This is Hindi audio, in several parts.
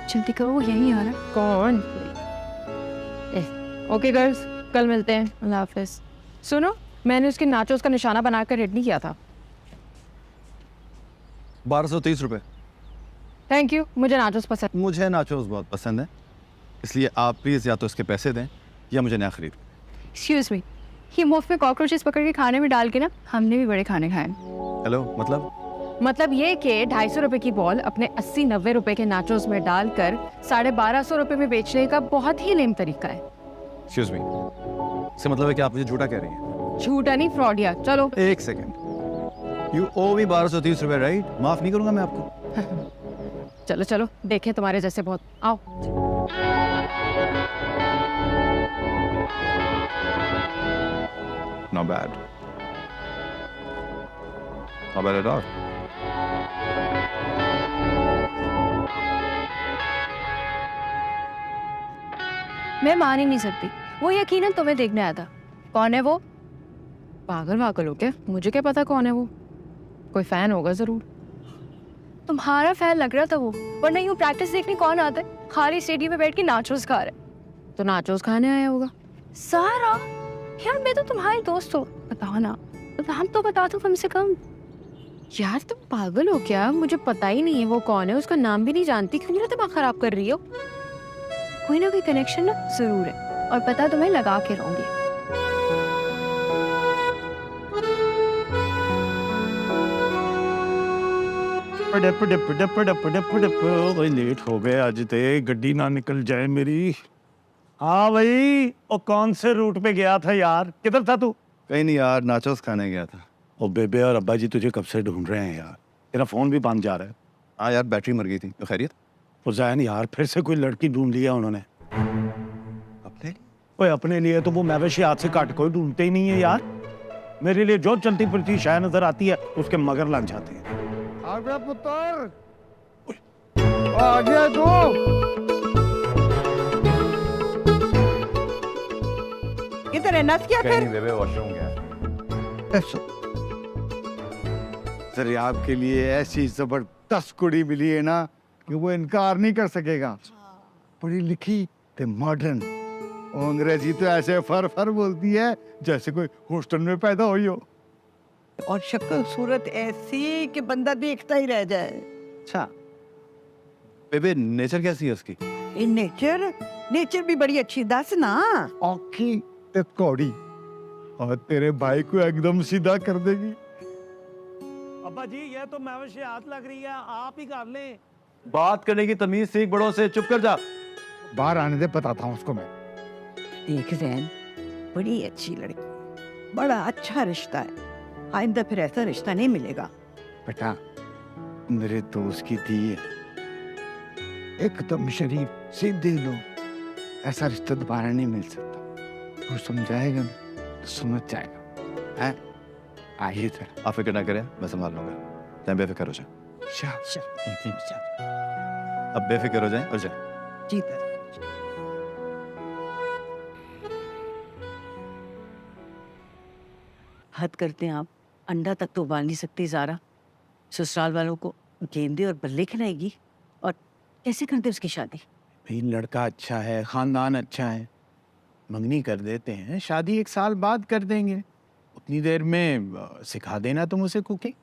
जल्दी करो, वो यहीं आ रहा है। कौन? ओके गर्ल्स, कल मिलते हैं। अल्लाह हाफिज। सुनो, मैंने उसके नाचोस का निशाना बनाकर रेडी किया था। 1230 रुपए। थैंक यू, मुझे नाचोस पसंद। मुझे नाचोस बहुत पसंद है, इसलिए आप प्लीज़ या तो इसके पैसे दें या मुझे नया खरीद। एक्सक्यूज मी, ये मुफ्त में कॉकरोचेस पकड़ के खाने में डाल के ना, हमने भी बड़े खाने खाए। हेलो, मतलब ये कि 250 रुपए की बॉल अपने 80-90 रुपए के नाचोस में डालकर 1250 रुपए में बेचने का बहुत ही लेम तरीका है। एक्सक्यूज मी, इससे मतलब है कि आप मुझे झूठा कह रही हैं? झूठा नहीं, फ्रॉडिया। चलो एक सेकंड, यू ओ मी 1230 रुपए, राइट? माफ नहीं करूंगा मैं आपको। चलो चलो, देखें तुम्हारे जैसे बहुत। आओ। Not bad. Not bad at all. मैं मान ही नहीं सकती, वो यकीनन तुम्हें देखने आया था। कौन है वो? पागल वागल हो क्या? मुझे क्या पता कौन है वो। कोई फैन होगा जरूर। तुम्हारा फैन लग रहा था वो, वरना यूँ प्रैक्टिस देखने कौन आता है? खाली स्टेडियम में बैठ के नाचोस खा रहे। तो नाचोस खाने आया होगा। सारा यार, मैं तो तुम्हारी दोस्त हूँ, बताओ ना। हम तो बता दो कम से कम। यार तुम पागल हो क्या? मुझे पता ही नहीं है वो कौन है, उसका नाम भी नहीं जानती। क्यों मेरा दिमाग खराब कर रही हो? कोई ना कोई कनेक्शन ना जरूर है, और पता तुम्हें लगा के रहूंगी। लेट हो गए आज ते, गड्डी ना निकल जाए मेरी। हाँ भाई, और कौन से रूट पे गया था यार? किधर था तू? कहीं नहीं यार, नाचोस खाने गया था। ओ बेबे और अब्बा जी तुझे कब से ढूंढ रहे हैं यार। तेरा फोन भी बंद जा रहा है। हाँ यार, बैटरी मर गई थी। तो खैरियत? ओ जैन यार, फिर से कोई लड़की ढूंढ लिया उन्होंने। अपने? ओए अपने लिए तो वो मवेशी हाथ से काट कोई ढूंढते ही नहीं है यार। मेरे लिए जो चलती फिरती शाय नजर आती है उसके मगर लग जाते हैं। आ गया पुत्र, आ गया तू। इधर है नस क्या फिर? बेबे वॉशरूम गया। सर आपके लिए ऐसी जबरदस्त कुड़ी मिली है ना कि वो इनकार नहीं कर सकेगा। पढ़ी लिखी ते मॉडर्न, अंग्रेजी तो ऐसे फर फर बोलती है जैसे कोई हॉस्टल में पैदा हुई हो। और शक्ल सूरत ऐसी कि बंदा देखता ही रह जाए। अच्छा बेबे, नेचर कैसी है उसकी? इन नेचर नेचर भी बड़ी अच्छी, दस ना। औखी ते कौड़ी, और तेरे भाई को एकदम सीधा कर देगी। अब्बा जी ये तो मवेशी हाथ लग रही है, आप ही कर लें। बात करने की तमीज सीख बड़ों से, चुप कर जा। बाहर आने दे, बताता हूँ उसको मैं। देख जैन, बड़ी अच्छी लड़की, बड़ा अच्छा रिश्ता है। आइंदा फिर ऐसा रिश्ता नहीं मिलेगा। बेटा, मेरे दोस्त की दी है, एकदम शरीफ सीधे लोग, ऐसा रिश्ता दोबारा नहीं मिल सकता। वो समझाएगा ना तो समझ जाएगा। हैं? आइए सर। आप फिक्र ना करें, मैं संभाल लूंगा। तुम बेफिक्र हो जाए। अब बेफिक्र हो जाए और जाए। जी दस। हद करते हैं आप। अंडा तक तो उबाल नहीं सकती ज़ारा। ससुराल वालों को गेंदे और बल्ले खिलाएगी, और कैसे करते उसकी शादी? भाई लड़का अच्छा है, खानदान अच्छा है, मंगनी कर देते हैं, शादी 1 साल बाद कर देंगे। उतनी देर में सिखा देना तुम उसे कुकिंग।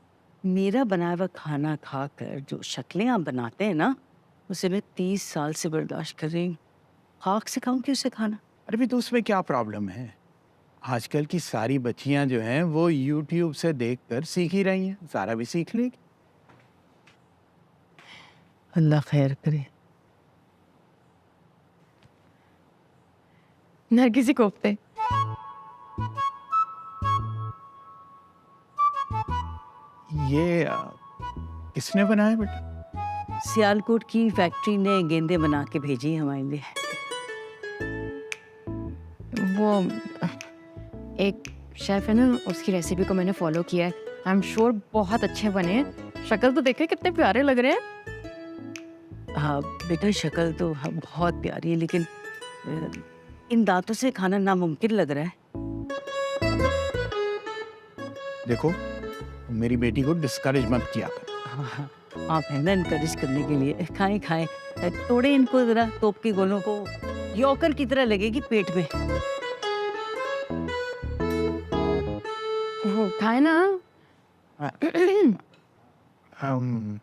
मेरा बनाया हुआ खाना खाकर जो शक्लें आप बनाते हैं ना, उसे मैं 30 साल से बर्दाश्त कर रही हूँ। खाक सिखाऊं कि उसे खाना? अरे भी तो उसमें क्या प्रॉब्लम है? आजकल की सारी बच्चियां जो हैं वो YouTube से देखकर सीख ही रही हैं, सारा भी सीख लेगी। अल्लाह खैर करे। नरगिसी कोफ्ते। ये किसने बनाया बेटा? सियालकोट की फैक्ट्री ने गेंदे बना के भेजी है हमारे लिए। वो एक शेफ है ना, उसकी रेसिपी को मैंने फॉलो किया है। आई एम श्योर बहुत अच्छे बने हैं। शक्ल तो देखे कितने प्यारे लग रहे हैं। हाँ बेटा, शक्ल तो बहुत प्यारी है, लेकिन इन दांतों से खाना नामुमकिन लग रहा है। देखो, मेरी बेटी को डिस्करेज मत किया कर। हाँ, आप हैं ना इनकरेज करने के लिए। खाएं खाएं, तोड़े इनको जरा, तोप के गोलों को, यॉकर की तरह लगेगी पेट में। वो खाए ना। हम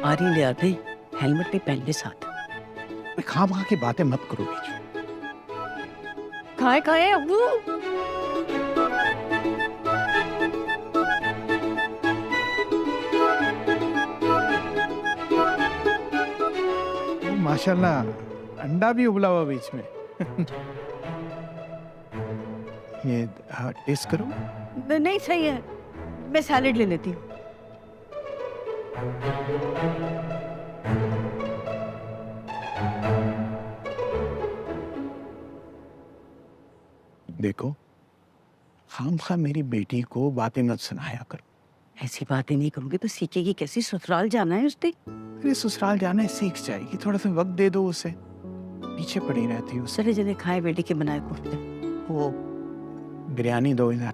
आरी ले आते, हेलमेट नहीं पहन ले साथ। खाम की बातें मत करो बीच में। खाए खाए अब्बू। माशाल्लाह, अंडा भी उबला हुआ बीच में। ये टेस्ट करो। नहीं सही है, मैं सैलेड ले लेती हूँ। देखो, खामखा मेरी बेटी को बातें मत सुनाया करो। ऐसी बातें नहीं करूंगी तो सीखेगी कैसी? ससुराल जाना है उसने। अरे ससुराल जाना है, सीख जाएगी। थोड़ा सा वक्त दे दो उसे, पीछे पड़ी रहती है उसे। चले चले खाए बेटी के बनाए कोफ्ते। वो बिरयानी दो इधर।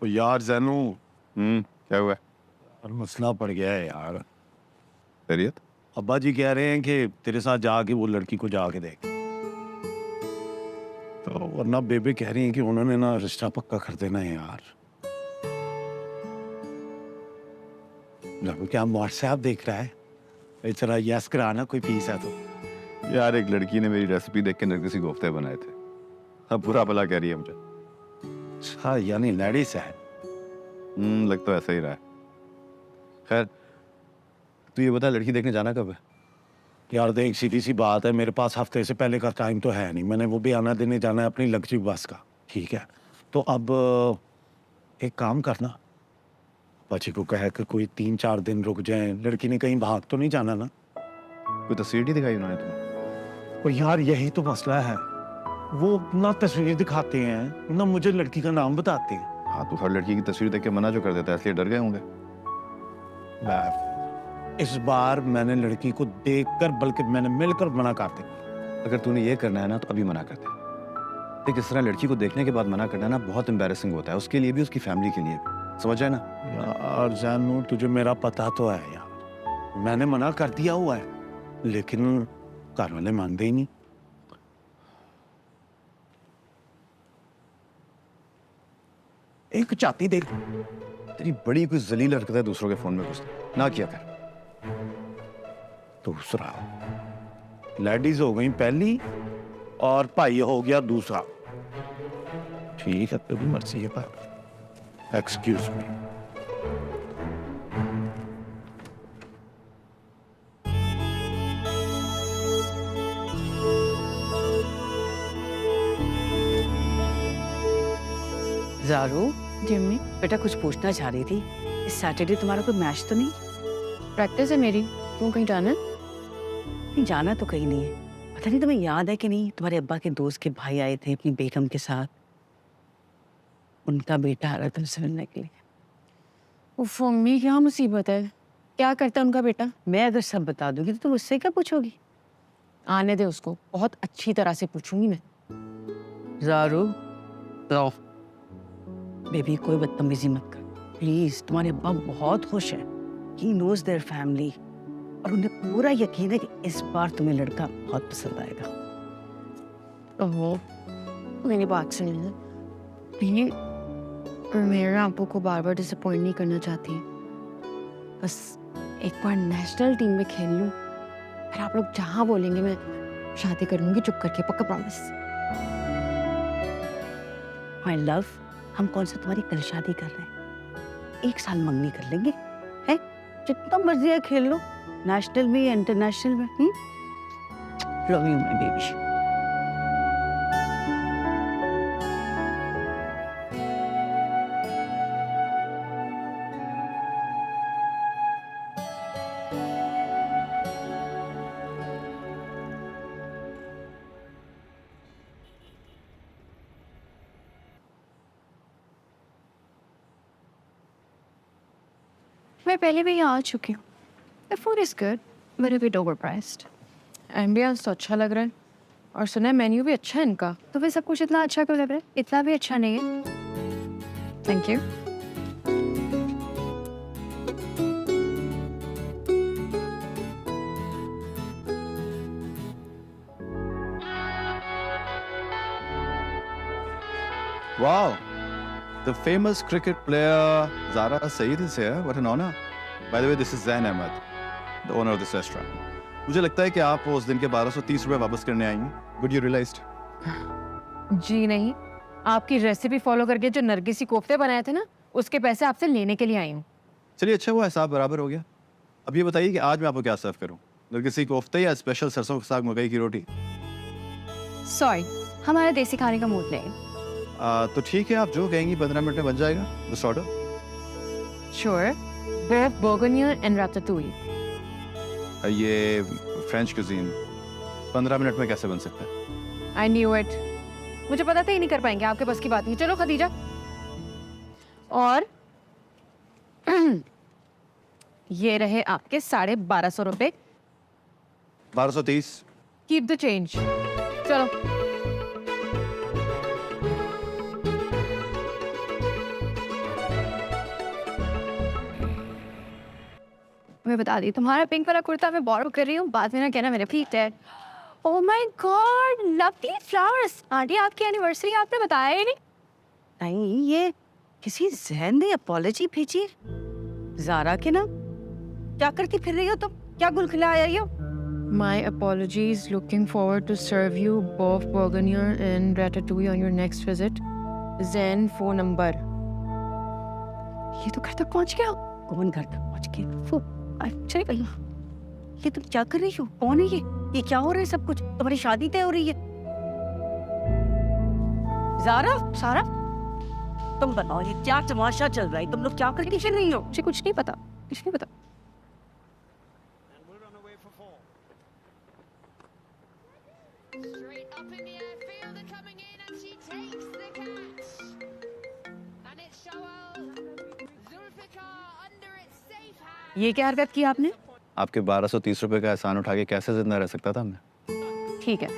ओ यार जैनू, क्या हुआ है? और मसला पड़ गया है यार। खैरियत? अब्बा जी कह रहे हैं कि तेरे साथ जाके वो लड़की को जाके देख। तो वरना बेबे कह रही हैं कि उन्होंने ना रिश्ता पक्का कर देना है यार। क्या व्हाट्सएप देख रहा है? जरा यस कराना, कोई पीस है तो। यार एक लड़की ने मेरी रेसिपी देख के नरगिसी कोफ्ते बनाए थे। अब बुरा भला कह रही है मुझे। अच्छा, यानी लेडीज है। लग तो ऐसा ही रहा है। खैर तू ये बता, लड़की देखने जाना कब है? यार देख, सीधी सी बात है, मेरे पास हफ्ते से पहले का टाइम तो है नहीं। मैंने वो भी आना देने जाना है अपनी लग्जरी बस का, ठीक है? तो अब एक काम करना, बच्ची को कह कि कोई 3-4 दिन रुक जाए। लड़की ने कहीं भाग तो नहीं जाना ना? कोई तस्वीर नहीं दिखाई उन्होंने तुम्हें? तो यार यही तो मसला है, वो ना तस्वीर दिखाते हैं ना मुझे लड़की का नाम बताते हैं। हाँ, तो हर लड़की की तस्वीर देख के मना जो कर देता है, इसलिए डर गए होंगे। इस बार मैंने लड़की को देखकर, बल्कि मैंने मिलकर मना कर दिया। अगर तूने ये करना है ना तो अभी मना कर दे। देख, इस तरह लड़की को देखने के बाद मना करना ना बहुत एम्बैरेसिंग होता है, उसके लिए भी, उसकी फैमिली के लिए भी। समझ जाए ना? यार जानू, तुझे मेरा पता तो है यार, मैंने मना कर दिया हुआ है, लेकिन घर वाले मानते ही नहीं। एक चाहती देख। तेरी बड़ी कोई जलील हरकत है दूसरों के फोन में घुसना, ना किया कर। दूसरा, लेडीज हो गई पहली और भाई हो गया दूसरा। ठीक है, तेरी मर्जी है पर एक्सक्यूज मी। जारू, जिम्मी, बेटा कुछ पूछना चाह रही थी। इस सैटरडे तुम्हारा कोई मैच तो नहीं? प्रैक्टिस है मेरी। तू कहीं जाना है? नहीं, जाना तो कहीं नहीं है। पता नहीं तुम्हें याद है कि नहीं, तुम्हारे अब्बा के दोस्त के भाई आए थे अपनी बेगम के साथ। उनका बेटा आ रहा था उनसे मिलने के लिए। उफ मम्मी, क्या मुसीबत है? क्या करता है उनका बेटा? मैं अगर सब बता दूंगी तो तुम उससे क्या पूछोगी? आने दे उसको, बहुत अच्छी तरह से पूछूंगी मैं। जारू, बेबी कोई बदतमीजी मत कर प्लीज। तुम्हारे अब्बा बहुत खुश हैं। He knows their family. और उन्हें पूरा यकीन है कि इस बार तुम्हें लड़का बहुत पसंद आएगा। ओहो, मेरी बात सुनिए। नहीं, मैं आपको को बार बार डिसअपॉइंट नहीं करना चाहती। बस एक बार नेशनल टीम में खेल लूं, फिर आप लोग जहाँ बोलेंगे मैं शादी कर लूंगी चुप करके, पक्का प्रॉमिस। माय लव, हम कौन सा तुम्हारी कल शादी कर रहे हैं? 1 साल मंगनी कर लेंगे, है? जितना मर्जी है खेल लो, नेशनल में या इंटरनेशनल में। Love you my baby. मैं पहले भी यहाँ आ चुकी हूँ। The food is good, but a bit overpriced. Ambience तो अच्छा लग रहा है और सुना है मेन्यू भी अच्छा है इनका। तो फिर सब कुछ इतना अच्छा क्यों लग रहा है? इतना भी अच्छा नहीं है। Thank you. Wow, the famous cricket player Zara Saeed is here. What an honor. By the way, this is Zain Ahmed, the owner of this restaurant. मुझे लगता है कि आप उस दिन के 1230 रुपए वापस करने आएंगे. Good you realized. जी नहीं, आपकी रेसिपी फॉलो करके जो नरगिसी कोफ्ते बनाए थे ना, उसके पैसे आपसे लेने के लिए आई हूँ। चलिए अच्छा हुआ, हिसाब बराबर हो गया। अब ये बताइए कि आज मैं आपको क्या सर्व करूं? नरगिसी कोफ्ते या स्पेशल सरसों के साग मकई की रोटी? सॉरी, हमारा देसी खाने का मूड नहीं है। तो ठीक है, आप जो कहेंगी 15 मिनट में बन जाएगा। Just order. Sure. Beef bourguignon and ratatouille. ये फ्रेंच cuisine 15 मिनट में कैसे बन सकता है? I knew it. मुझे पता था ही नहीं कर पाएंगे, आपके बस की बात नहीं। चलो खदीजा। और ये रहे आपके 1250 रुपए। 1230। Keep the change. चलो। मैं बता दी, तुम्हारा पिंक वाला कुर्ता मैं बोरो कर रही हूँ, बाद में ना कहना मेरे फीट है। Oh my God, lovely flowers. Aunty आपकी एनिवर्सरी आपने बताया ही नहीं। नहीं, ये किसी जहन ने अपॉलॉजी भेजी है ज़ारा के नाम। क्या करती फिर रही हो तुम? क्या गुल खिलाया आई हो? My apologies. Looking forward to serve you both bourguignon and ratatouille on your next visit. Zen phone number. ये तो घर तक पहुँच गया। कौन घर तक पहुंच के? फू, चलिए भैया। ये तुम क्या कर रही हो? कौन है ये? ये क्या हो रहा है सब कुछ? तुम्हारी शादी तय हो रही है? ज़ारा, सारा, तुम बताओ ये क्या तमाशा चल रहा है? तुम लोग क्या करके फिर रही हो? मुझे कुछ नहीं पता, कुछ नहीं पता। Straight up in the air, Fielder coming in and she takes the catch. And it's Shoal Zulfikar under its safe hand. ये क्या हरकत की आपने? आपके 1230 रुपए का एहसान उठा के कैसे जिंदा रह सकता था मैं? ठीक है,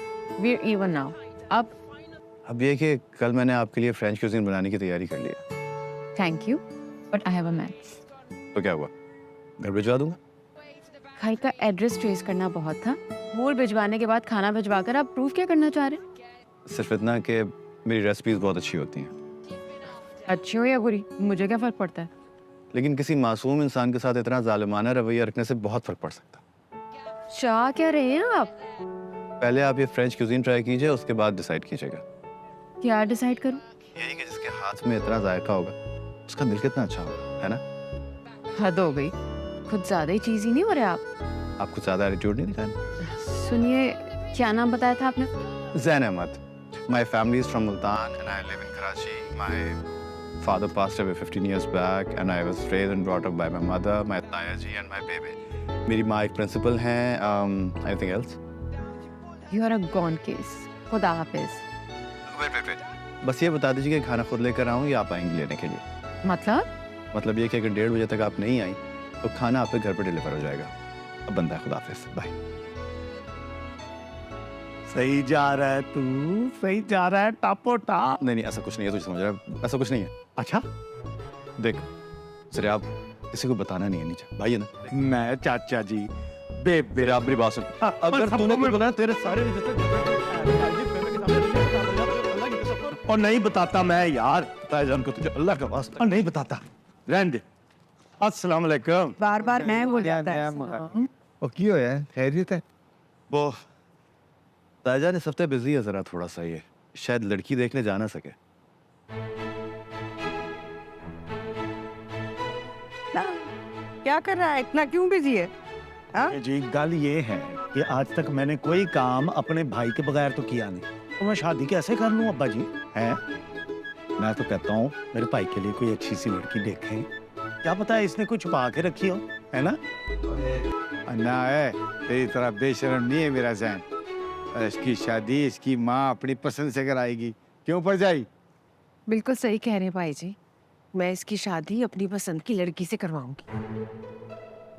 we're even now. अब ये कि कल मैंने आपके लिए फ्रेंच क्यूजीन बनाने की तैयारी कर ली है। Thank you, but I have a man. तो क्या हुआ? घर भिजवा दूंगा। घर का एड्रेस ट्रेस करना बहुत था। मूल भिजवाने के बाद खाना भिजवा कर आप प्रूफ क्या करना चाह रहे हैं? सिर्फ इतना कि मेरी रेसिपीज बहुत अच्छी होती हैं। अच्छी हो या बुरी, मुझे क्या फर्क पड़ता है? लेकिन किसी मासूम इंसान के साथ इतना जालिमाना रवैया रखने से बहुत फर्क पड़ सकता है। चाह क्या रहे हैं आप? पहले आप ये फ्रेंच क्यूजीन ट्राई कीजिए, उसके बाद डिसाइड कीजिएगा। क्या डिसाइड करूं? यही कि जिसके हाथ में इतना जायका होगा, उसका दिल कितना अच्छा होगा, है ना? हद हो गई, खुद ज्यादा ही चीज ही नहीं हो रहे आप। आप कुछ ज्यादा एटीट्यूड नहीं दिखाना। सुनिए, क्या नाम बताया था आपने? Zain Ahmed. My family is from Multan and I live in Karachi. My father passed away 15 years back and I was raised and brought up by my mother, my Taya ji and my baby. मेरी माँ एक प्रिंसिपल हैं। Anything else? You are a gone case. खुदा हाफिज। Wait. बस ये बता दीजिए कि खाना खुद लेकर आऊँ या आप आएंगे लेने के लिए? मतलब ये कि अगर 1:30 बजे तक आप नहीं आई तो खाना आपके घर पर डिलीवर हो जाएगा। अब बनता है, खुदा हाफिज, बाय। सही जा रहा है तू, सही जा रहा है टापो टाप। नहीं ऐसा कुछ नहीं है, तुझे समझ रहा है, ऐसा कुछ नहीं है। अच्छा, देख सिर्फ आप किसी को बताना नहीं है, नीचे भाई है ना? मैं चाचा जी बेराबरी बात सुन। अगर तूने कुछ बोला तेरे सारे और नहीं बताता मैं यार, ताईजान को तुझे अल्लाह का वास्ता और नहीं बताता, रहने दे। अस्सलाम वालेकुम। बार बार मैं हो जाता है और क्यों है, खैरियत है? वो ताईजान इस हफ्ते बिजी है जरा थोड़ा सा, ये शायद लड़की देखने जा ना सके। ना, क्या कर रहा है, इतना क्यों बिजी है? हाँ? जी गल ये है कि आज तक मैंने कोई काम अपने भाई के बगैर तो किया नहीं, तो मैं शादी कैसे कर लूं अब्बा जी? हैं? मैं तो कहता हूँ मेरे भाई के लिए कोई अच्छी सी लड़की देखें, क्या पता है इसने कुछ छुपा के रखी हो, है ना? अन्ना है, तेरी तरह बेशरम नहीं है मेरा जहन। इसकी शादी इसकी माँ अपनी पसंद से कराएगी, क्यों पर जाई? बिल्कुल सही कह रहे हैं भाई जी, मैं इसकी शादी अपनी पसंद की लड़की से करवाऊंगी।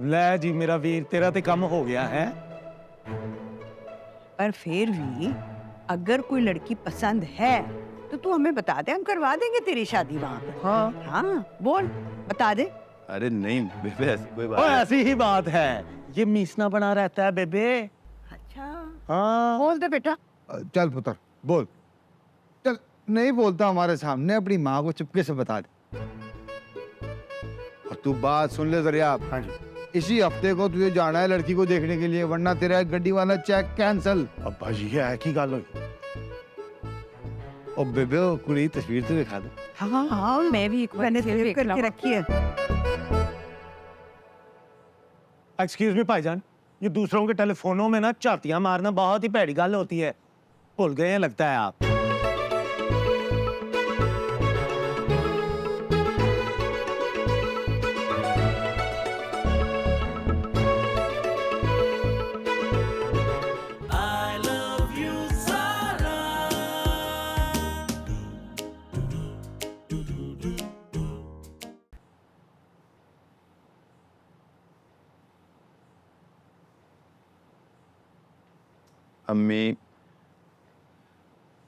ले जी मेरा वीर, तेरा तो कम हो गया है। पर फिर भी अगर कोई लड़की पसंद है तो तू हमें बता दे, हम करवा देंगे तेरी शादी वहाँ पे। हाँ हाँ बोल, बता दे। अरे नहीं बेबे, ऐसी कोई बात और नहीं। ऐसी ही बात है, ये मीसना बना रहता है बेबे। अच्छा, हाँ बोल दे बेटा। चल पुत्र बोल। चल, नहीं बोलता हमारे सामने, अपनी माँ को चुपके से बता दे। और तू बात सुन ले जरिया, हाँ जी। इसी हफ्ते को तुझे जाना है लड़की को देखने के लिए, वरना तेरा गड्डी वाला चेक कैंसल। अब्बा जी है की गल हुई? और बेबे वो कुड़ी तस्वीर तो दिखा दे। हाँ हाँ, मैं भी एक मैंने सेव करके रखी है। एक्सक्यूज मी भाईजान, ये दूसरों के टेलीफोनों में ना चातियां मारना बहुत ही भैड़ी गल होती है, भूल गए हैं लगता है आप। अम्मी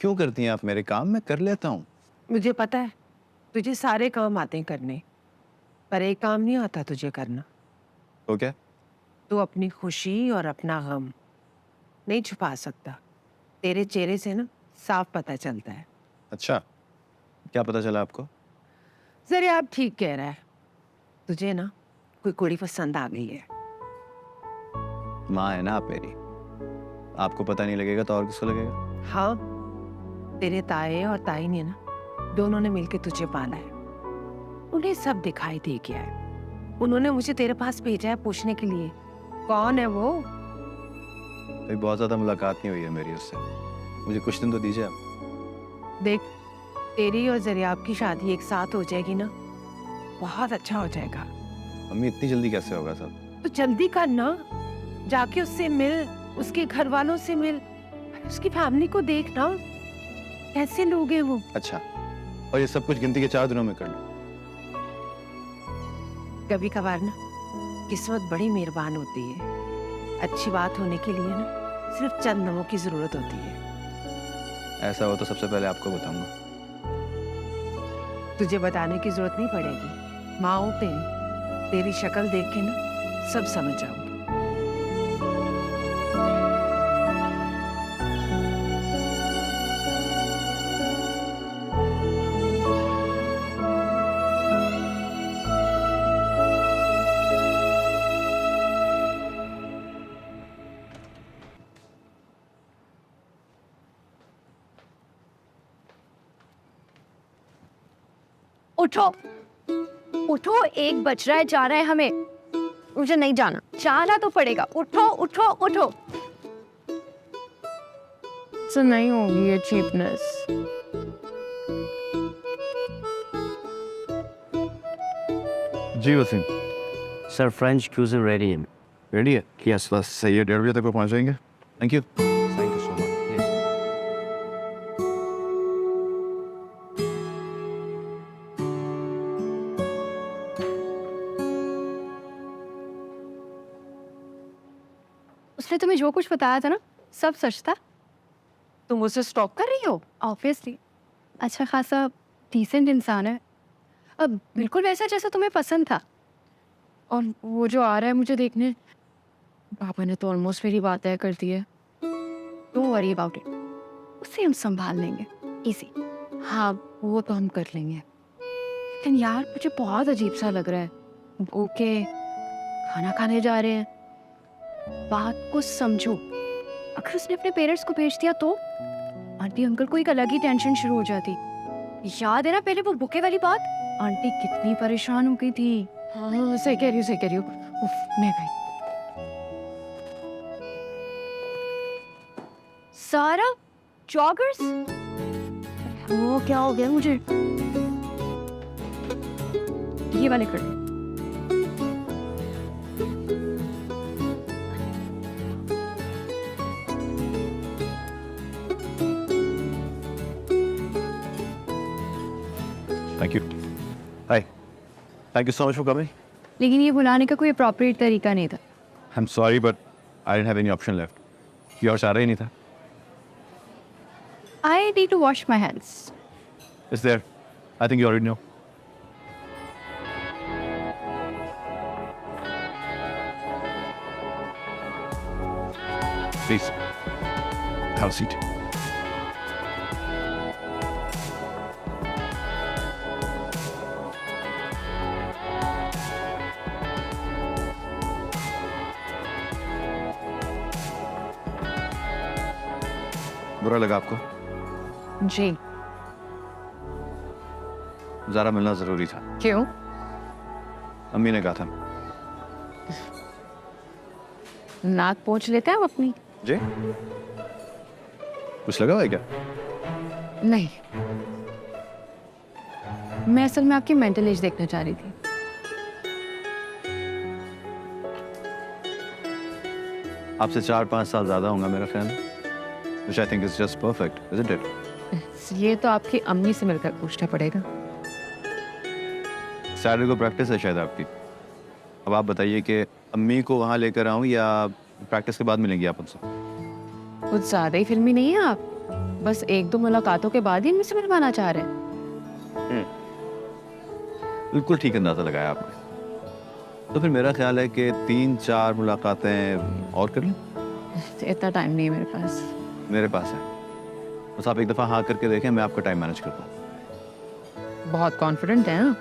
क्यों करती हैं आप मेरे काम? मैं कर लेता हूँ। मुझे पता है तुझे सारे काम आते हैं करने, पर एक काम नहीं आता तुझे करना। तो क्या? तू अपनी खुशी और अपना गम नहीं छुपा सकता, तेरे चेहरे से ना साफ पता चलता है। अच्छा, क्या पता चला आपको? जरे आप ठीक कह रहा है, तुझे ना कोई कुड़ी पसंद आ गई है। माँ है ना आप मेरी, आपको पता नहीं लगेगा तो और किसको लगेगा? हाँ, तेरे ताए और ताई ने ना दोनों ने मिलकर तुझे पाला है, उन्हें सब दिखाई दे गया है। उन्होंने मुझे तेरे पास भेजा है पूछने के लिए कौन है वो। अभी बहुत ज्यादा मुलाकात नहीं हुई है मेरी उससे, मुझे कुछ दिन तो दीजिए आप। देख, तेरी और जरियाब की शादी एक साथ हो जाएगी ना, बहुत अच्छा हो जाएगा। अम्मी इतनी जल्दी कैसे होगा सब? तो जल्दी कर ना, जाके उससे मिल, उसके घर वालों से मिल, उसकी फैमिली को देखना, कैसे लोग हैं वो। अच्छा, और ये सब कुछ गिनती के 4 दिनों में कर लो? कभी कभार ना किस्मत बड़ी मेहरबान होती है, अच्छी बात होने के लिए ना सिर्फ चंद लम्हों की जरूरत होती है। ऐसा हो तो सबसे पहले आपको बताऊंगा। तुझे बताने की जरूरत नहीं पड़ेगी, माँ हूँ तेरी शक्ल देख के ना सब समझ जाऊंगी। उठो उठो, 1 बज रहा है, जाना है हमें। मुझे नहीं जाना। जाना तो पड़ेगा, उठो उठो उठो। तो नहीं होगी ये cheapness. Ji Wasim. Sir French cuisine ready है। रेडी है? यस बस सही है, 1:30 बजे तक वो पहुंच जाएंगे। Thank you. Thank you so much. उसने तुम्हें जो कुछ बताया था ना, सब सच था। तुम मुझसे स्टॉक कर रही हो? ऑब्वियसली अच्छा खासा डिसेंट इंसान है, अब बिल्कुल वैसा जैसा तुम्हें पसंद था। और वो जो आ रहा है मुझे देखने, पापा ने तो ऑलमोस्ट मेरी बात तय कर दी है। डोंट वरी अबाउट इट, उसे हम संभाल लेंगे, इजी। हाँ वो तो हम कर लेंगे, लेकिन यार मुझे बहुत अजीब सा लग रहा है। ओके खाना खाने जा रहे हैं, बात को समझो। अगर उसने अपने पेरेंट्स को भेज दिया तो आंटी अंकल को एक अलग ही टेंशन शुरू हो जाती। याद है ना पहले वो बुके वाली बात, आंटी कितनी परेशान हो गई थी। हाँ सही कह रही हूँ, सही कह रही हूँ। उफ, मैं गई। सारा जॉगर्स, वो क्या हो गया मुझे, ये वाले कर ले। Thank you. Hi. Thank you so much for coming. लेकिन ये बुलाने का कोई अप्रोप्रिएट तरीका नहीं था। I'm sorry, but I didn't have any option left. ये और चारा ही नहीं था. I need to wash my hands. It's there. I think you already know. Please, have a seat. बुरा लगा आपको? जी ज़रा मिलना ज़रूरी था। क्यों? अम्मी ने कहा था। नाक पोंछ लेते हैं आप अपनी? जी? कुछ लगा हुआ है क्या? नहीं, मैं असल में आपकी मेंटल एज देखना चाह रही थी। आपसे 4-5 साल ज़्यादा होगा मेरा ख्याल है। Which I think is just perfect, isn't it? ये तो आपकी अम्मी से मिलकर पूछना पड़ेगा। सैटरडे को प्रैक्टिस है शायद आपकी। अब आप बताइए कि अम्मी को वहाँ लेकर आऊँ या प्रैक्टिस के बाद मिलेंगी आप उनसे? कुछ ज्यादा ही फिल्मी नहीं है आप, बस 1-2 मुलाकातों के बाद ही इनमें से मिलवाना चाह रहे हैं। बिल्कुल ठीक अंदाज़ा लगाया आपने। तो फिर मेरा ख्याल है कि 3-4 मुलाकातें और कर लें। इतना टाइम नहीं है मेरे पास। मेरे पास है, बस आप एक दफ़ा हाँ करके देखें, मैं आपका टाइम मैनेज करता हूँ। बहुत कॉन्फिडेंट है ना?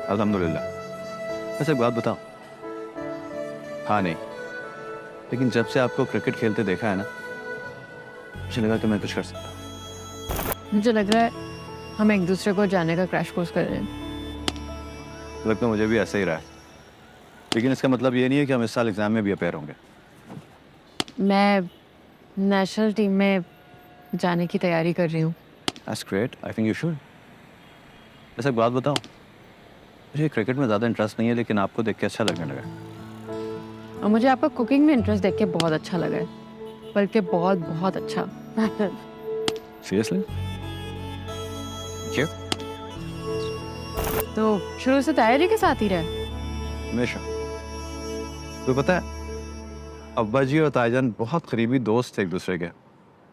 अल्हम्दुलिल्लाह। वैसे एक बात बताओ। हाँ नहीं, लेकिन जब से आपको क्रिकेट खेलते देखा है ना, मुझे लगा कि मैं कुछ कर सकता। मुझे लग रहा है हम एक दूसरे को जानने का क्रैश कोर्स कर रहे हैं। लगता मुझे भी ऐसा ही रहा है, लेकिन इसका मतलब ये नहीं है कि हम इस साल एग्जाम में भी अपेयर होंगे। मैं नेशनल टीम में जाने की तैयारी कर रही हूँ। That's great. I think you should. वैसे एक बात बताओ, मुझे क्रिकेट में ज़्यादा इंटरेस्ट नहीं है, लेकिन आपको देख के अच्छा लगने लगा। और मुझे आपका कुकिंग में इंटरेस्ट देख के बहुत अच्छा लगा है, बल्कि बहुत बहुत अच्छा। Seriously? क्यों? तो शुरू से तैयारी के साथ ही रहे? हमेशा। तो पता है, अब्बा जी और ताईजान बहुत करीबी दोस्त थे एक दूसरे के।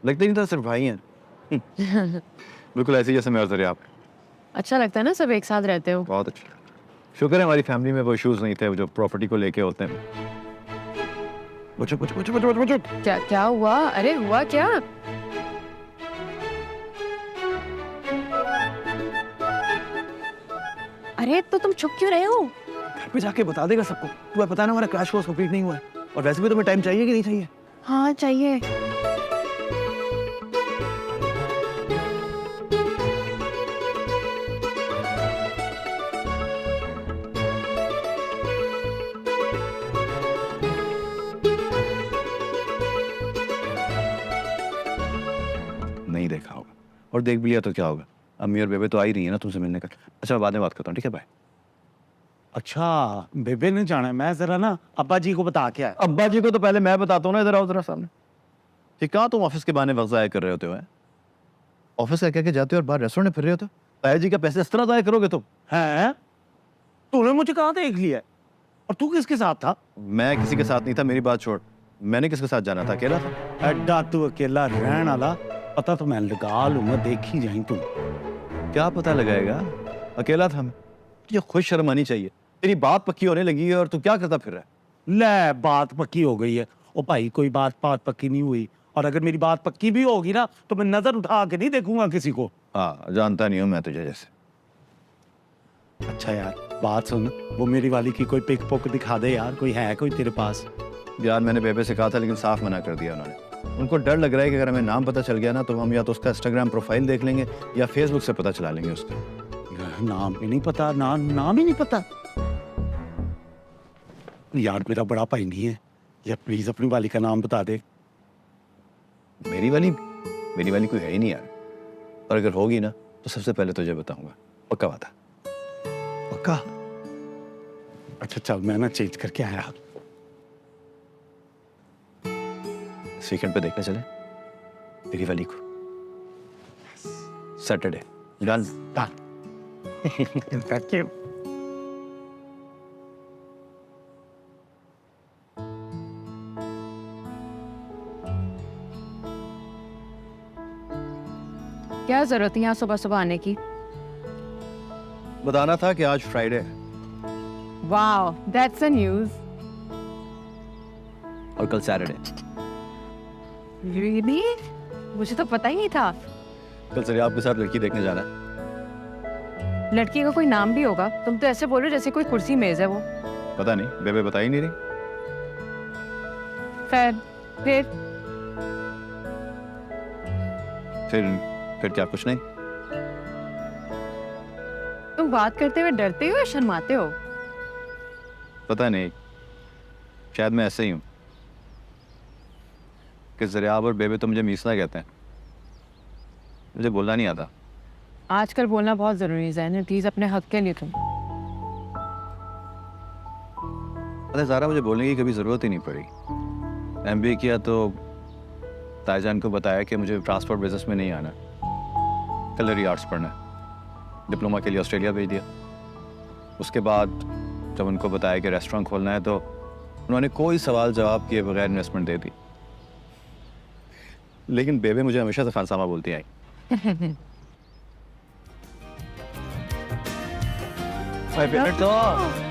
लगते नहीं था सिर्फ भाई हैं। बिल्कुल ऐसे ही जैसे मैं और दरिया। अच्छा लगता है ना सब एक साथ रहते हो? बहुत अच्छा। शुक्र है हमारी फैमिली में वो इश्यूज नहीं थे जो प्रॉपर्टी को लेके होते हैं। बचो बचो बचो बचो बचो। क्या क्या हुआ? अरे हुआ क्या? अरे तो तुम चुप क्यों रहे हो? घर पे जाके बता देगा सबको। तुम्हें पता है ना हमारा क्रैश कोर्स कंप्लीट नहीं हुआ है, और वैसे भी तुम्हें टाइम चाहिए कि नहीं चाहिए? हाँ चाहिए। नहीं देखा होगा, और देख भी लिया तो क्या होगा? अम्मी और बेबे तो आ ही रही है ना तुमसे मिलने का। अच्छा मैं बाद में बात करता हूँ, ठीक है बाय। अच्छा बेबे ने जाना है, मैं जरा ना अब्बा जी को बता के आया। अब्बा जी को तो पहले मैं बताता हूँ ना, इधर आओ जरा सामने। ठीक, कहाँ तुम ऑफिस के बहाने वक्त ज़ाया कर रहे होते हो? ऑफिस का कह के जाते हो और बाहर रेस्टोरेंट में फिर रहे होते हो। ताया जी का पैसे इस तरह ज़ाया करोगे तुम? है तूने मुझे कहाँ देख लिया है? और तू किसके साथ था? मैं किसी के साथ नहीं था, मेरी बात छोड़। मैंने किसके साथ जाना था? अकेला था। एड्डा तू अकेला रहने वाला, पता तो मैं लगा लूंगा, देखी जाई तू। क्या पता लगाएगा? अकेला था मैं। तुझे खुद शर्म आनी चाहिए। तेरी बात पक्की होने लगी है और तू क्या करता फिर रहा है? ले बात पक्की हो गई है। ओ भाई कोई बात पक्की नहीं हुई, और अगर मेरी बात पक्की भी होगी ना तो मैं नजर उठा के नहीं देखूंगा किसी को। हाँ, जानता नहीं हूँ मैं तुझे जैसे। अच्छा यार बात सुन, वो मेरी वाली की कोई पिक पुक दिखा दे यार, कोई है कोई तेरे पास? यार मैंने बेबे से कहा था लेकिन साफ मना कर दिया उन्होंने। उनको डर लग रहा है कि अगर हमें नाम पता चल गया ना तो हम या तो उसका इंस्टाग्राम प्रोफाइल देख लेंगे या फेसबुक से पता चला लेंगे उसका। नाम भी नहीं पता, नाम ही नहीं पता। यार मेरा बड़ा भाई नहीं है, या प्लीज अपनी वाली का नाम बता दे। मेरी वाली कोई है ही नहीं यार, और अगर होगी ना तो सबसे पहले तुझे बताऊंगा, पक्का वादा। पक्का? अच्छा चल मैं ना चेंज करके आया। इस वीकेंड पे देखने चले तेरी वाली को, सैटरडे। डन। Thank you. क्या जरूरत है यहाँ सुबह सुबह आने की? बताना था कि आज फ्राइडे है वाओ, दैट्स अ न्यूज़। और कल सैटरडे। रियली? मुझे तो पता ही नहीं था। कल सर आपके साथ लड़की देखने जाना है। लड़की का कोई नाम भी होगा? तुम तो ऐसे बोल रहे हो जैसे कोई कुर्सी मेज है वो। पता नहीं, बेबे बता ही नहीं रही। फिर क्या? कुछ नहीं। तुम बात करते हुए डरते हो या शर्माते हो? पता नहीं, शायद मैं ऐसे ही हूँ कि ज़रियाब और बेबे तो मुझे मीसना कहते हैं, मुझे बोलना नहीं आता। आजकल बोलना बहुत जरूरी है ज़ैन, प्लीज अपने हक के लिए तुम। अरे ज़ारा, मुझे बोलने की कभी ज़रूरत ही नहीं पड़ी। MBA किया तो ताईजान को बताया कि मुझे ट्रांसपोर्ट बिजनेस में नहीं आना, कलरी आर्ट्स पढ़ना है। डिप्लोमा के लिए ऑस्ट्रेलिया भेज दिया। उसके बाद जब उनको बताया कि रेस्टोरेंट खोलना है तो उन्होंने कोई सवाल जवाब किए बगैर इन्वेस्टमेंट दे दी। लेकिन बेबे मुझे हमेशा से फनसामा बोलती आई। My favorite dog.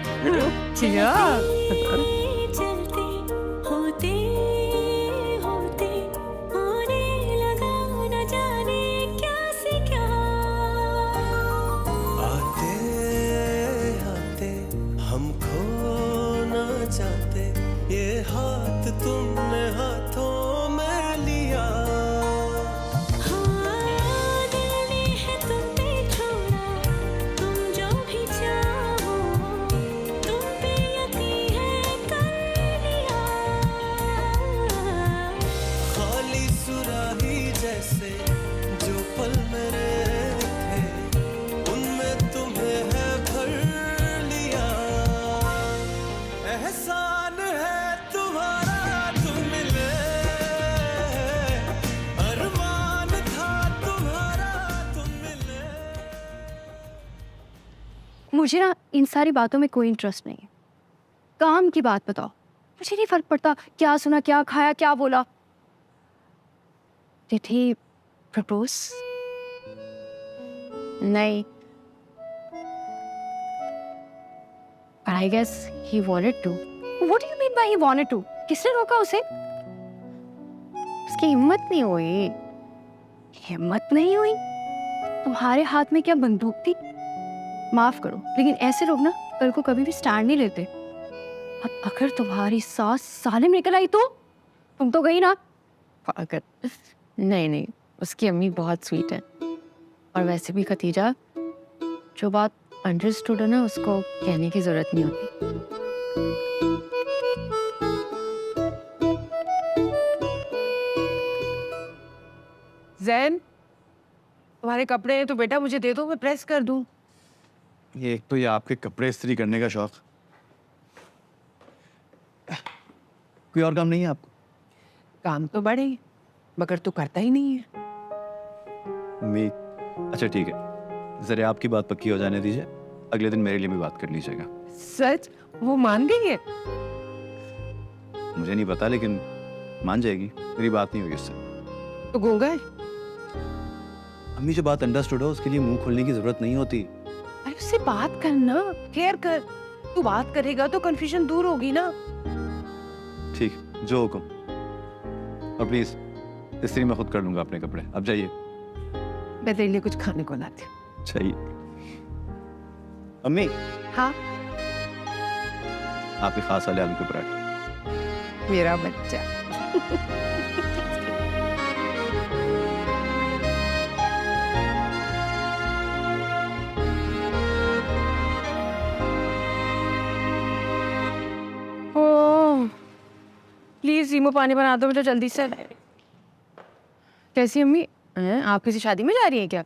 मुझे ना इन सारी बातों में कोई इंटरेस्ट नहीं है। काम की बात बताओ, मुझे नहीं फर्क पड़ता क्या सुना, क्या खाया, क्या बोला। Did he propose? नहीं। But I guess he wanted to. What do you mean by he wanted to? किसने रोका उसे? उसकी हिम्मत नहीं हुई। हिम्मत नहीं हुई? तुम्हारे हाथ में क्या बंदूक थी? माफ करो, लेकिन ऐसे लोग ना कल को कभी भी स्टैंड नहीं लेते। अब अगर तुम्हारी सास सालिम निकल आई तो तुम तो गई ना। अगर नहीं, उसकी अम्मी बहुत स्वीट है। और वैसे भी खतीजा, जो बात अंडरस्टूड है ना उसको कहने की जरूरत नहीं होती। जैन, तुम्हारे कपड़े हैं तो बेटा मुझे दे दो, मैं प्रेस कर दूं। ये एक तो ये आपके कपड़े इस्त्री करने का शौक, कोई और काम नहीं है आपको? काम तो बड़े ही, मगर तू करता ही नहीं है। अच्छा ठीक है, जरा आपकी बात पक्की हो जाने दीजिए, अगले दिन मेरे लिए भी बात कर लीजिएगा। सच? वो मान गई है? मुझे नहीं पता, लेकिन मान जाएगी। मेरी बात नहीं हुई उससे। तो गूंगा है? अम्मी, जो बात अंडरस्टूड हो उसके लिए मुंह खोलने की जरूरत नहीं होती। अरे उससे बात करना, केयर कर। तू बात करेगा तो कंफ्यूजन दूर होगी ना। जो हुक्म। और प्लीज इस्त्री मैं खुद कर लूंगा अपने कपड़े, अब जाइए। मैं तेरे लिए कुछ खाने को लाती हूँ। चाहिए। अम्मी, हाँ आपके खास वाले आलू के पराठे। मेरा बच्चा। ओह, प्लीज रीमो पानी बना दो मुझे जल्दी से। कैसी अम्मी हैं? आप किसी शादी में जा रही हैं क्या?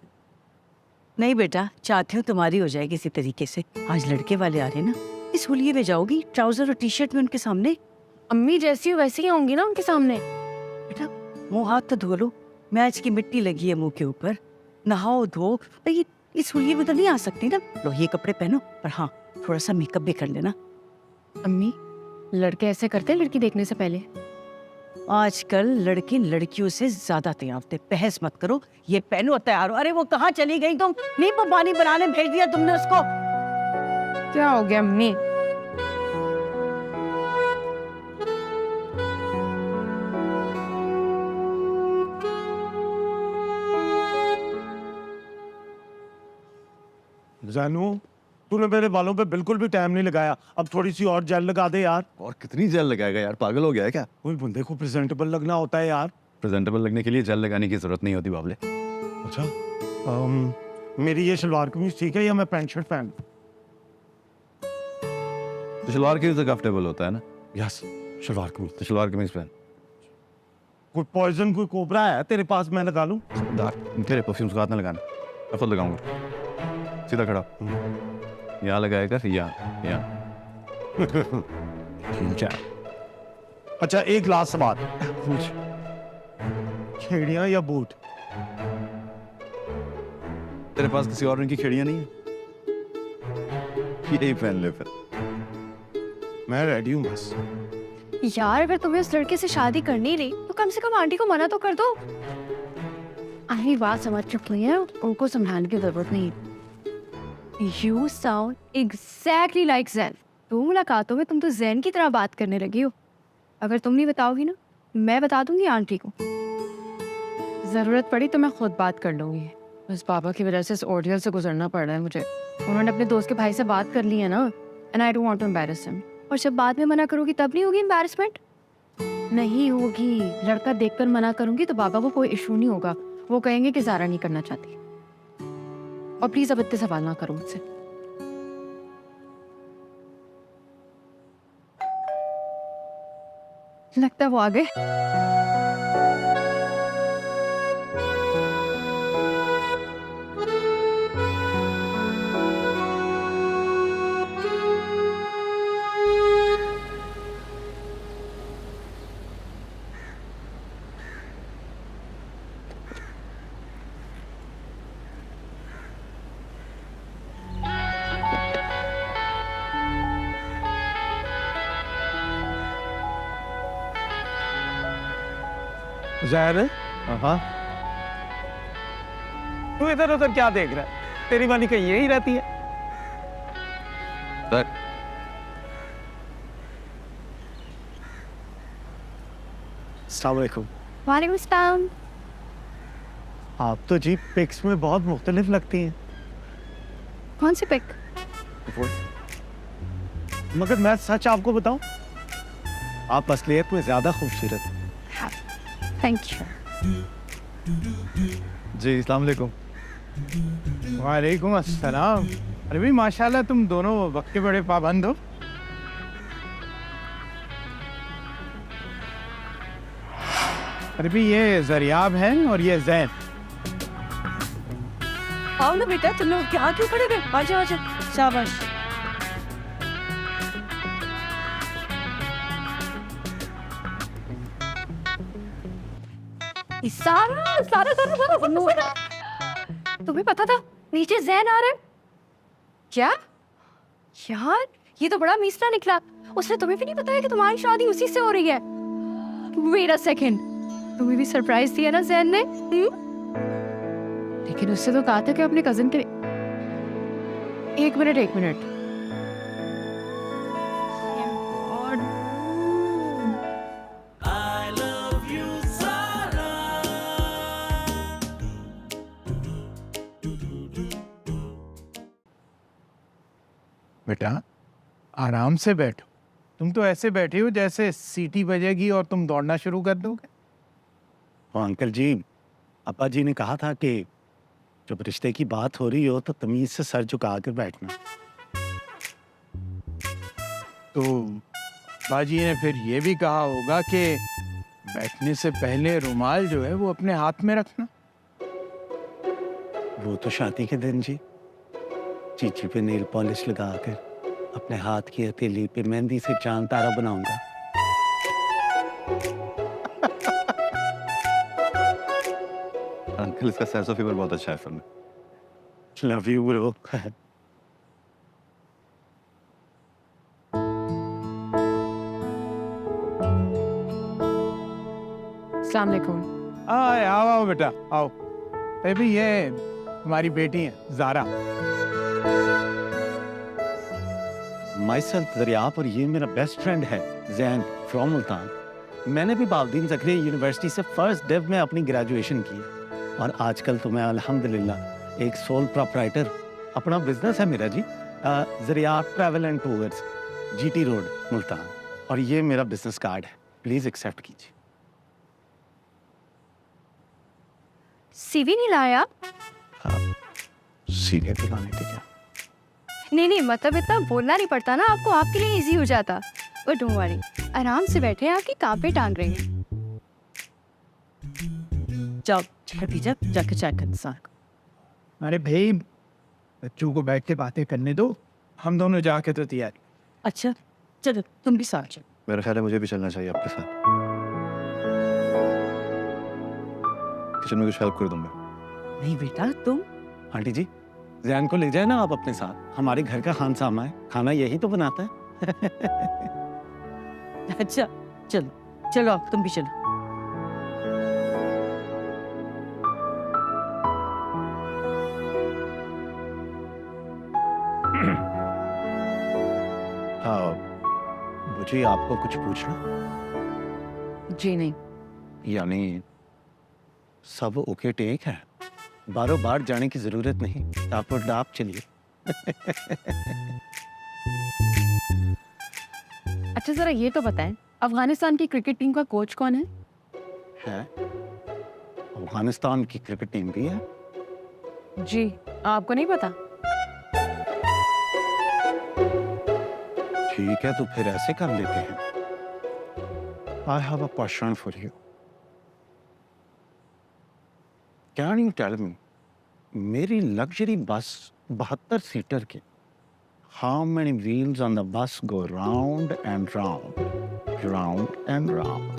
नहीं बेटा, चाहती हूँ तुम्हारी हो जाए किसी तरीके से। आज लड़के वाले आ रहे हैं ना, इस होलिये में जाओगी ट्राउजर और टी शर्ट में उनके सामने? अम्मी जैसी हो वैसी ही होंगी ना उनके सामने। बेटा मुंह हाथ तो धो लो, मैच की मिट्टी लगी है मुंह के ऊपर। नहाओ धो भाई, इस होलिये में तो नहीं आ सकती ना। लो ये कपड़े पहनो, पर हाँ थोड़ा सा मेकअप भी कर लेना। अम्मी लड़के ऐसे करते हैं लड़की देखने से पहले? आजकल लड़के लड़कियों से ज्यादा तैयार थे, बहस मत करो। ये पहनो और तैयार हो। अरे वो कहाँ चली गई तुम? नींबू पानी बनाने भेज दिया तुमने उसको? क्या हो गया अम्मी? जानू, तूने मेरे बालों पे बिल्कुल भी टाइम नहीं लगाया। अब थोड़ी सी और जेल लगा दे यार। और कितनी जेल लगाएगा यार, पागल हो गया है क्या? कोई बंदे को प्रेजेंटेबल लगना होता है यार। प्रेजेंटेबल लगने के लिए जेल लगाने की जरूरत नहीं होती बाबले। अच्छा, मेरी ये शलवार कमीज ठीक है या मैं पैंट शर्ट पहन? तो शलवार की कंफर्टेबल होता है ना। यस, शलवार कमीज। तो शलवार कमीज पहन। कोई पॉइजन कोई कोबरा है तेरे पास, मैं लगा लूं? तेरे परफ्यूम्स का हाथ ना लगाना, मैं खुद लगाऊंगा। सीधा खड़ा, यहाँ लगाएगा फिर यहाँ। ठीक है। अच्छा एक लास्ट सवाल पूछ, खेड़ियां या बूट? तेरे पास किसी और रंग की खिड़ियां नहीं है? यही पहन ले फिर। मैं रेडी हूँ बस। यार अगर तुम्हें उस लड़के से शादी करनी नहीं तो कम से कम आंटी को मना तो कर दो। आंटी बात समझ चुकी है, उनको समझाने की जरूरत नहीं। You sound exactly like Zen. 2 मुलाकातों में तुम तो जैन की तरह बात करने लगी हो। अगर तुम नहीं बताओगी ना, मैं बता दूंगी आंटी को। जरूरत पड़ी तो मैं खुद बात कर लूंगी। बस पापा की वजह से इस ऑर्डियल से गुजरना पड़ रहा है मुझे। उन्होंने अपने दोस्त के भाई से बात कर ली है ना, and I don't want to embarrass him. और जब बाद में मना करोगी तब नहीं होगी एम्बैरसमेंट? नहीं होगी। लड़का देखकर मना करूंगी तो बाबा को कोई इशू नहीं होगा। वो कहेंगे कि ज़ारा नहीं करना चाहती। और प्लीज अब इतने सवाल ना करो मुझसे। लगता है वो आ गए। ज़ाहिर है हाँ, तू इधर उधर क्या देख रहा है? तेरी वाली कहीं यही रहती है। सर अस्सलाम वालेकुम। वालेकुम सलाम। आप तो जी पिक्स में बहुत मुख्तलिफ लगती हैं। कौन सी पिक? मगर मैं सच आपको बताऊं, आप असलियत में ज्यादा खूबसूरत हैं। Thank you. जी, अस्सलाम वालेकुम। वालेकुम अस्सलाम। अरे भाई माशाल्लाह, तुम दोनों वक्त के बड़े पाबंद हो। अरे भाई ये जरियाब है और ये जैन। आओ ना बेटा, तुम लोग क्या क्यों खड़े गए? आजा आजा, शाबाश। सारा सारा सारा सारा सारा। तुम्हें पता था नीचे जैन आ रहा है? क्या यार, ये तो बड़ा मीसरा निकला। उसने तुम्हें भी नहीं बताया कि तुम्हारी शादी उसी से हो रही है? वेट अ सेकंड, तुम्हें भी सरप्राइज दिया ना जैन ने? लेकिन उससे तो कहा था कि अपने कजिन के। एक मिनट। बेटा आराम से बैठो। तुम तो ऐसे बैठे हो जैसे सीटी बजेगी और तुम दौड़ना शुरू कर दोगे। और अंकल जी, अब्बा जी ने कहा था कि जब रिश्ते की बात हो रही हो तो तमीज से सर झुका कर बैठना। तो बाजी ने फिर ये भी कहा होगा कि बैठने से पहले रुमाल जो है वो अपने हाथ में रखना। वो तो शादी के दिन जी, चीची पे नेल पॉलिश लगा कर अपने हाथ की हथेली पे मेहंदी से चांद तारा बनाऊंगा। अंकल इसका सेंस ऑफ ह्यूमर बहुत अच्छा है फिल्म में। Love you bro. अस्सलाम वालेकुम। आओ आओ बेटा आओ। बेबी ये हमारी बेटी है ज़ारा। माई सेल्फ दरियाप, और ये मेरा बेस्ट फ्रेंड है जैन फ्रॉम मुल्तान। मैंने भी बालदीन ज़करिया यूनिवर्सिटी से फर्स्ट डिव में अपनी ग्रेजुएशन की है और आजकल तो मैं अल्हम्दुलिल्लाह एक सोल प्रोप्राइटर, अपना बिजनेस है मेरा ji, Zariyab travel and tours, GT road Multan. और ये मेरा बिजनेस कार्ड है, प्लीज़ एक्सेप्ट कीजिए। सीवी नहीं लाया? सीधे दिलाने थे क्या? नहीं मतलब इतना बोलना नहीं पड़ता ना आपको, आपके लिए इजी हो जाता। और डोंट वरी, आराम से बैठे हैं, आपकी कांपे टांग रही हैं। जाओ खदीजा, जाके चाय कर इंसान को। अरे भाई बच्चों को बैठ के बातें करने दो, हम दोनों जाके तो तैयार। अच्छा चलो तुम भी साथ चलो। मेरा ख्याल है मुझे भी चलना चाहिए आपके साथ। किचन में कुछ हेल्प कर दूंगा। नहीं बेटा तुम। आंटी जी, जैन को ले जाए ना आप अपने साथ, हमारे घर का खान सामा है, खाना यही तो बनाता है। अच्छा चलो चलो आप तुम भी चलो। मुझे आपको कुछ पूछना? जी नहीं। यानी सब ओके टेक है, बारों बार जाने की जरूरत नहीं, टाप और डाप चलिए। अच्छा जरा ये तो बताएं, अफगानिस्तान की क्रिकेट टीम का कोच कौन है? है अफगानिस्तान की क्रिकेट टीम भी है। जी आपको नहीं पता? ठीक है, तो फिर ऐसे कर लेते हैं। I have a question for you. Can you tell me, मेरी लग्जरी बस 72 सीटर के, how many wheels on the bus go round and round, round and round?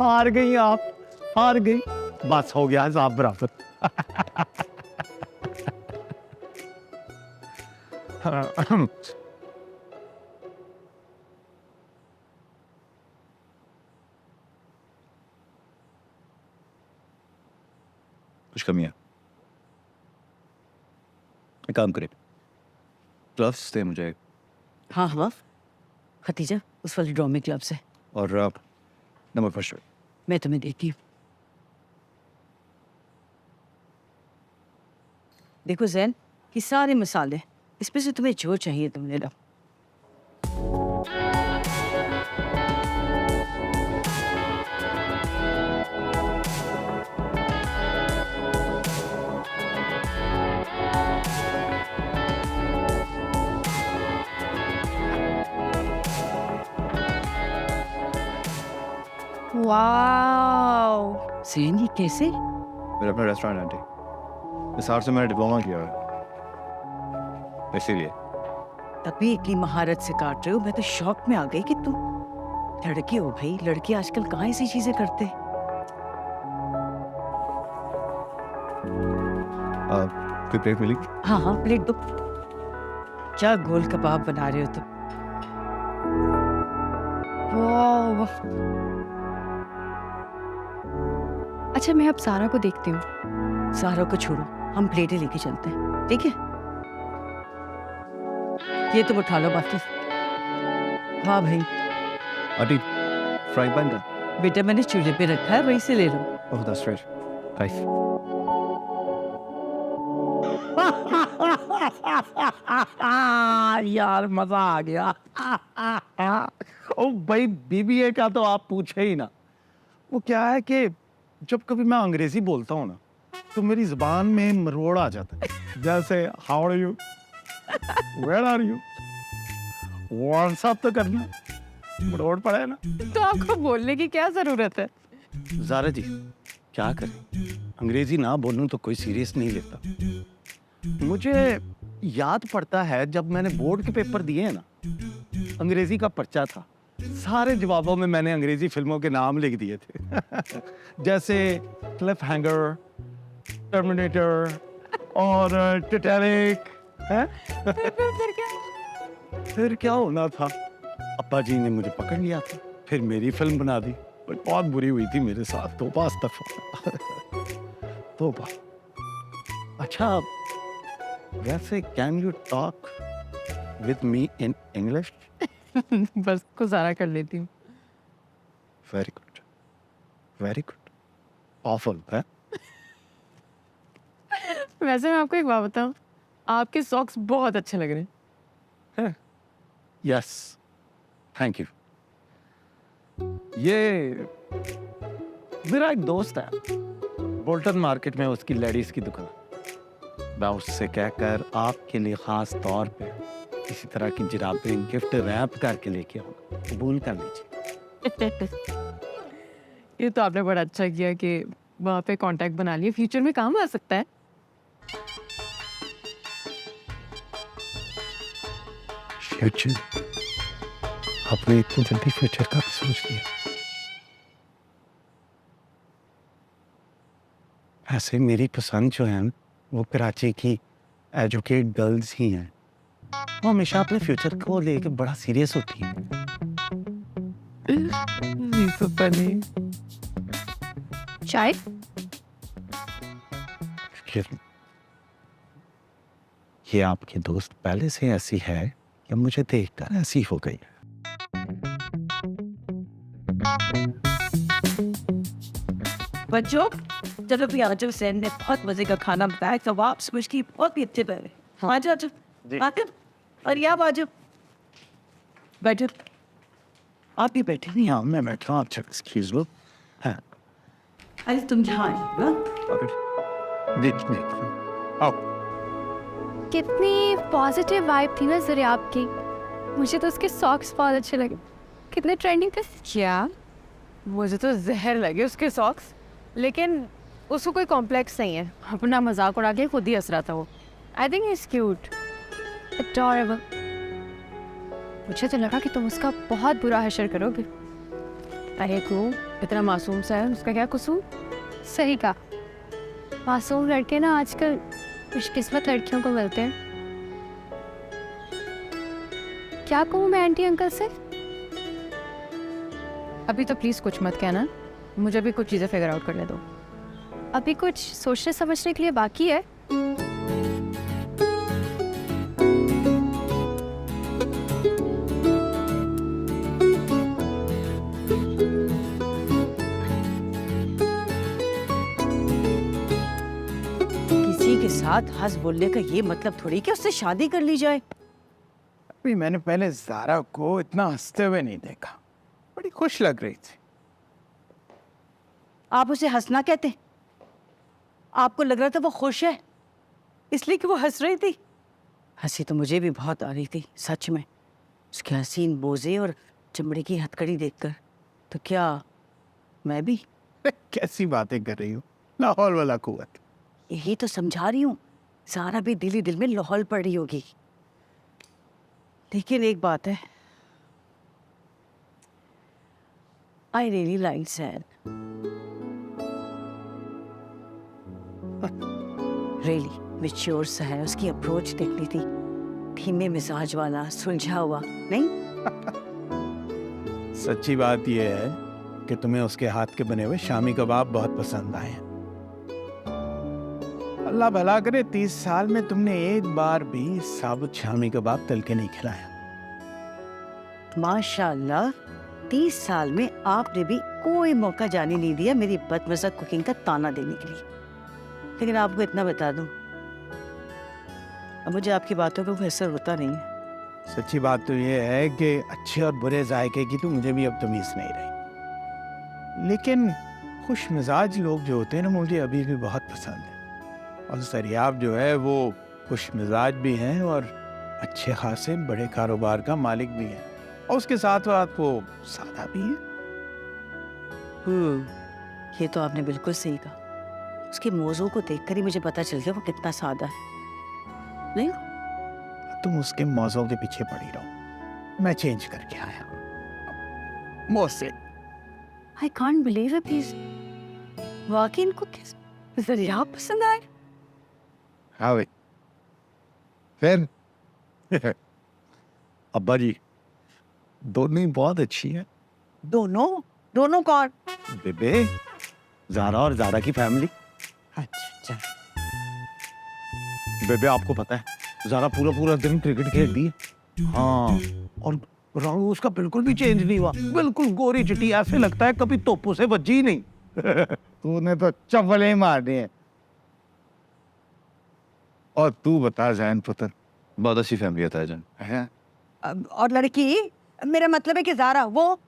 हार गई आप, हार गई। बस हो गया हिसाब बराबर। कुछ कमी है? एक काम करें, ग्लव्स दे मुझे, हाँ हाँ खतीजा उस वाले ड्रॉ में क्लब से, और नंबर फर्स्ट। मैं तुम्हें देती हूँ। देखो जैन, ये सारे मसाले, इसमें से तुम्हें जो चाहिए तुम ले लो। वाओ। जैन ये कैसे? मेरा अपना रेस्टोरेंट आंटी, निसार से मैंने डिप्लोमा किया है, इसीलिए। तभी इतनी महारत से काट रहे हो, मैं तो शॉक में आ गई कि तुम लड़की हो भाई। लड़के आजकल कहाँ ऐसी चीजें करते। कोई प्लेट मिली? हाँ हाँ प्लेट दो। क्या गोल कबाब बना रहे हो तुम? वाओ। अच्छा मैं अब सारा को देखती हूँ। सारों को छोड़ो, हम प्लेटें लेके चलते हैं, ठीक है? ये तुम उठा लो बाकी। वाह भाई, आंटी फ्राई पैन का बेटा मैंने चूल्हे पे रखा है, वहीं से ले लो। Oh, that's right. Right. यार मजा आ गया। ओ भाई बीबीए का तो आप पूछे ही ना। वो क्या है कि जब कभी मैं अंग्रेजी बोलता हूँ ना तो मेरी जुबान में मरोड़ आ जाता है। जैसे how are you, where are you, what's up तो करना मरोड़ पड़ा है ना। तो आपको बोलने की क्या जरूरत है? ज़ारा जी क्या करें, अंग्रेजी ना बोलूं तो कोई सीरियस नहीं लेता। मुझे याद पड़ता है जब मैंने बोर्ड के पेपर दिए हैं ना, अंग्रेजी का पर्चा था, सारे जवाबों में मैंने अंग्रेजी फिल्मों के नाम लिख दिए थे। जैसे क्लिफ हैंगर, टर्मिनेटर और टाइटैनिक। फिर क्या होना था, अब्बा जी ने मुझे पकड़ लिया था, फिर मेरी फिल्म बना दी। बहुत बुरी हुई थी मेरे साथ, तौबा अस्तगफुर। तौबा। अच्छा वैसे can you talk with me in English? बस गुजारा कर लेती हूँ। Very good, very good. Awful है। वैसे मैं आपको एक बात बताऊँ, आपके सॉक्स बहुत अच्छे लग रहे हैं। Yes thank you. ये मेरा एक दोस्त है, बोल्टन मार्केट में उसकी लेडीज की दुकान। मैं उससे कहकर आपके लिए खास तौर पे इसी तरह की जुराबें गिफ्ट रैप करके लेके आऊंगा, कबूल कर लीजिए। ये तो आपने बड़ा अच्छा किया कि वहाँ पे कांटेक्ट बना लिया, फ्यूचर में काम आ सकता है। फ्यूचर? आपने इतनी जल्दी फ्यूचर का भी सोच लिया? ऐसे मेरी पसंद जो है ना, वो कराची की एजुकेट गर्ल्स ही हैं। वो हमेशा अपने फ्यूचर को लेके बड़ा सीरियस होती हैं। चाय? ये आपकी दोस्त पहले से ऐसी है या मुझे देखकर ऐसी हो गई है? बच्चों चलो भी आ जाओ, सैन ने बहुत मजे का खाना बताया, कबाब समझ की बहुत ही अच्छे बने। आ जाओ आते और ये आप आ जाओ, बैठो। आप ही बैठे। नहीं हाँ मैं बैठा हूँ। अच्छा एक्सक्यूज लो। हाँ अरे तुम जहाँ आए ना, कितनी पॉजिटिव वाइब थी ना जरा आपकी। मुझे तो उसके सॉक्स बहुत अच्छे लगे, कितने ट्रेंडिंग थे। क्या? मुझे तो जहर लगे उसके सॉक्स, लेकिन उसको कोई कॉम्प्लेक्स नहीं है, अपना मजाक उड़ा के खुद ही हंस रहा था वो। I think is cute, adorable. मुझे तो लगा कि तुम उसका बहुत बुरा हशर करोगे। अरे क्यों, इतना मासूम सा है, उसका क्या कसूर? सही कहा, मासूम लड़के ना आजकल खुशकिस्मत लड़कियों को मिलते हैं। क्या कहूँ मैं आंटी अंकल से? अभी तो प्लीज कुछ मत कहना, मुझे भी कुछ चीजें फिगर आउट करने दो। अभी कुछ सोचने समझने के लिए बाकी है। किसी के साथ हंस बोलने का ये मतलब थोड़ी कि उससे शादी कर ली जाए। अभी मैंने पहले ज़ारा को इतना हंसते हुए नहीं देखा, बड़ी खुश लग रही थी। आप उसे हंसना कहते? आपको लग रहा था वो खुश है इसलिए कि वो हंस रही थी? हंसी तो मुझे भी बहुत आ रही थी सच में, उसके हसीन बोझे और चमड़े की हथकड़ी देखकर। तो क्या मैं भी? कैसी बातें कर रही हो, लाहौल वाला कुव्वत। यही तो समझा रही हूँ, सारा भी दिल ही दिल में लाहौल पड़ रही होगी। लेकिन एक बात है, आई रियली लाइक सैन, रियली मैच्योर सा है। उसकी अप्रोच देखनी थी, धीमे मिजाज वाला, सुलझा हुआ नहीं। सच्ची बात यह है कि तुम्हें उसके हाथ के बने हुए शामी कबाब बहुत पसंद आए हैं। अल्लाह भला करे 30 साल में तुमने एक बार भी साबुत शामी कबाब तल के नहीं खिलाया। माशाल्लाह, 30 साल में आपने भी कोई मौका जाने नहीं दिया मेरी बदमज़ा कुकिंग का ताना देने के लिए। लेकिन आपको इतना बता दूं, अब मुझे आपकी बातों पे कोई असर होता नहीं है। सच्ची बात तो ये है कि अच्छे और बुरे जायके की तो मुझे भी अब तमीज़ नहीं रही। लेकिन खुश मिजाज लोग जो होते हैं ना, मुझे अभी भी बहुत पसंद है। और सरियाब जो है वो खुश मिजाज भी हैं और अच्छे खासे बड़े कारोबार का मालिक भी है, और उसके साथ साथ वो सादा भी है। ये तो आपने बिल्कुल सही कहा। उसके मौजू को देखकर ही मुझे पता चल गया वो कितना सादा है। नहीं, तुम उसके मौजों के पीछे पड़ी रहो, मैं चेंज करके आया मोसे। I can't believe it. Please, वाकई इनको किस जरिया पसंद आए? हाँ भाई, फिर अब्बा जी, दोनों ही बहुत अच्छी हैं। दोनों? दोनों कौन? बेबे, ज़ारा और ज़ारा की फैमिली। अच्छा, बेबे, आपको पता है ज़ारा पूरा पूरा दिन क्रिकेट खेलती है। हाँ, और रंग उसका बिल्कुल भी चेंज नहीं हुआ, बिल्कुल गोरी चिट्टी, ऐसे लगता है कभी तोपों से बची ही नहीं। तूने तो चप्पलें ही मारनी है। और तू बता जैन पुत्र, बहुत अच्छी फैमिली है ताईजान। है? और लड़की? मेरा मतलब है कि ज़ारा वो।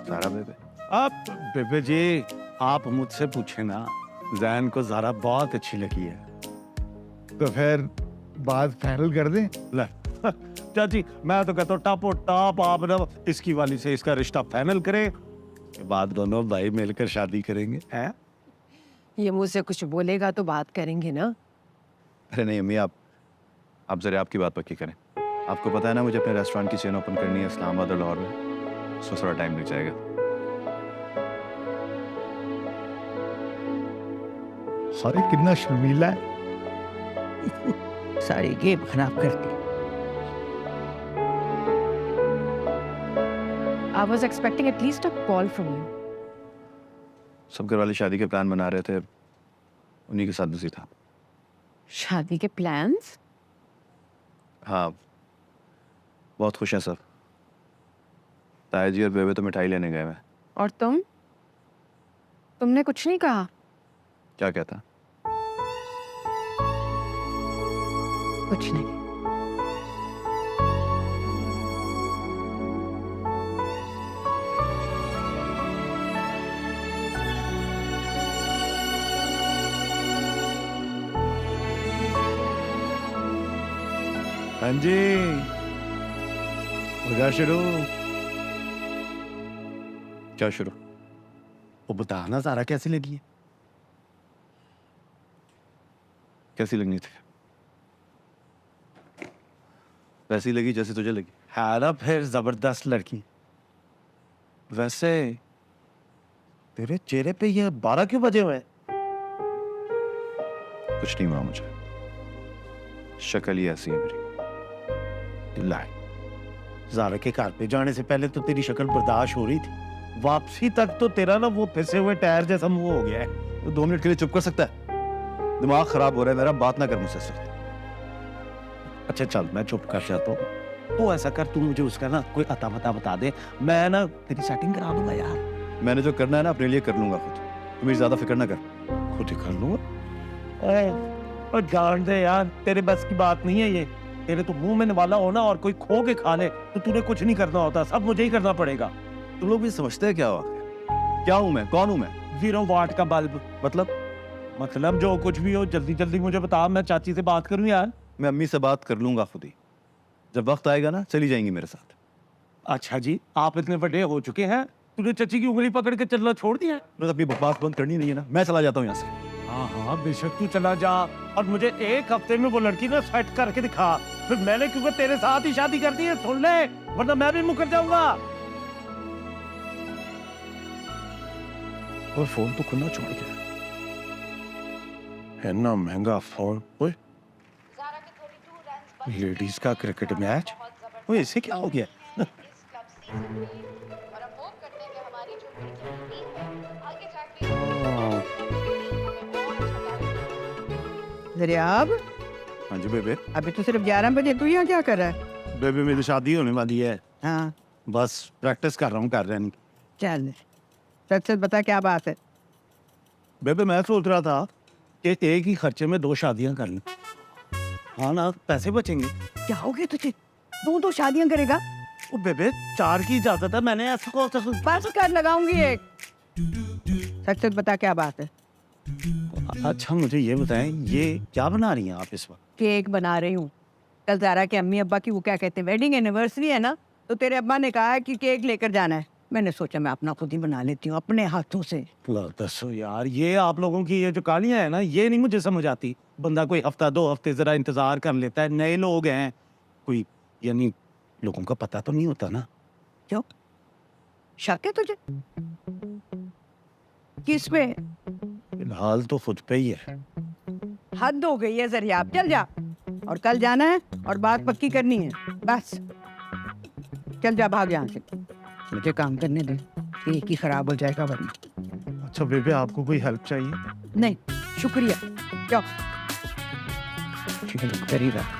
सारा बेबे, आप बेबे जी, आप मुझसे पूछे ना, जैन को ज़ारा बहुत अच्छी लगी है। तो फिर बात फाइनल कर दें? ले चाची, मैं तो कहता हूँ टापो टाप आप ना इसकी वाली से इसका रिश्ता फाइनल करें, के बाद दोनों भाई मिलकर शादी करेंगे। हैं? ये मुझसे कुछ बोलेगा तो बात करेंगे ना। अरे नहीं अम्मी, आप जरा आपकी बात पक्की करें। आपको पता है ना मुझे अपने रेस्टोरेंट की चेन ओपन करनी है इस्लामाबाद और लाहौर में, सो थोड़ा टाइम लग जाएगा। सारे कितना शर्मीला है। सारी गेम खराब कर दी। I was expecting at least a call from you. सब घर वाले शादी के प्लान बना रहे थे, उन्हीं के साथ बिजी था। शादी के प्लान्स? हाँ, बहुत खुश हैं सब। ताया जी और बेबे तो मिठाई लेने गए हैं। और तुमने कुछ नहीं कहा? क्या कहता? कुछ नहीं। हाँ जी, हो जा शुरू। क्या शुरू? वो बता ना ज़ारा कैसी लगी है? कैसी लगनी थी? वैसी लगी जैसी तुझे लगी। है ना, फिर जबरदस्त लड़की। वैसे तेरे चेहरे पे ये 12 क्यों बजे हुए हैं? कुछ नहीं हुआ मुझे, शक्ल ही ऐसी है मेरी। लाए, ज़ारा के घर पे जाने से पहले तो तेरी शक्ल बर्दाश्त हो रही थी, वापसी तक तो तेरा ना वो फिसे हुए टायर जैसा मुंह हो गया है। तो 2 मिनट के लिए चुप कर सकता है? दिमाग खराब हो रहा है मेरा, बात ना कर मुझसे इस वक्त। अच्छा चल, मैं चुप कर जाता हूँ। तो ऐसा कर, तू मुझे उसका ना कोई अता पता बता दे, मैं ना तेरी सेटिंग करा दूंगा यार। मैंने जो करना है ना अपने लिए कर लूंगा खुद, तू मेरी ज्यादा फिक्र ना कर। खुद ही कर लूंगा। और जान दे यार, तेरे बस की बात नहीं है ये। तेरे तो मुंह में निवाला हो ना और कोई खो के खा ले तो तूने कुछ नहीं करना होता, सब मुझे ही करना पड़ेगा। तुम लोग भी समझते हैं क्या हुआ? क्या हूँ मैं, कौन हूँ मैं? 0 वाट का बल्ब। मतलब जो कुछ भी हो जल्दी जल्दी मुझे बता, मैं चाची से बात करूं यार। मैं अम्मी से बात कर लूंगा खुद ही, जब वक्त आएगा ना चली जाएंगी मेरे साथ। अच्छा जी, आप इतने बड़े हो चुके हैं, तूने चाची की उंगली पकड़ के चलना छोड़ दिया है? तो अपनी बकवास बंद करनी नहीं है ना, मैं चला जाता हूँ यहाँ से। हाँ हाँ बेशक तू चला जा, और मुझे 1 हफ्ते में वो लड़की ना सेट करके दिखा। फिर मैंने क्योंकि तेरे साथ ही शादी कर दी है, सुन ले, वरना मैं भी मुकर जाऊंगा। और फोन तो खुला छोड़ गया है ना, महंगा फोन। ओए, लेडीज का क्रिकेट मैच, ओए इसे क्या हो गया? दरियाब, हाँ जी बेबे। अभी तो सिर्फ 11 बजे, तू यहाँ क्या कर रहा है? बेबी मेरी शादी होने वाली है, हाँ बस प्रैक्टिस कर रहा हूँ कर रहे चल सच सच बता क्या बात है। बेबे मैं सोच रहा था कि एक ही खर्चे में 2 शादियां कर लें। हाँ ना, पैसे बचेंगे। क्या हो गया तुझे, 2 शादियां करेगा? ओ बेबे 4 की इजाजत है, मैंने ऐसा कौन सा बस कर लगाऊंगी एक। सच सच बता क्या बात है। अच्छा मुझे ये बताएं, ये क्या बना रही हैं आप इस वक्त? केक बना रही हूँ। कल ज़ारा के अम्मी अब्बा की वो क्या कहते हैं वेडिंग एनिवर्सरी है ना, तो तेरे अब्बा ने कहा है कि केक लेकर जाना है। मैंने सोचा मैं अपना खुद ही बना लेती हूँ अपने हाथों से। ला दसो यार, ये आप लोगों की ये जो कालियां है ना, ये नहीं मुझे समझ आती। बंदा कोई हफ्ता 2 हफ्ते जरा इंतजार कर लेता है, नए लोग हैं कोई, यानी लोगों का पता तो नहीं होता ना। क्यों, शक है तुझे किस पे? फिलहाल तो खुद पे ही है। हद हो गई है जरिया, चल जा। और कल जाना है और बात पक्की करनी है, बस चल जा, भाग यहाँ से। मुझे काम करने दे, केक ही खराब हो जाएगा वरना। अच्छा बेबे, आपको कोई हेल्प चाहिए? नहीं शुक्रिया, क्यों कर ही रहा।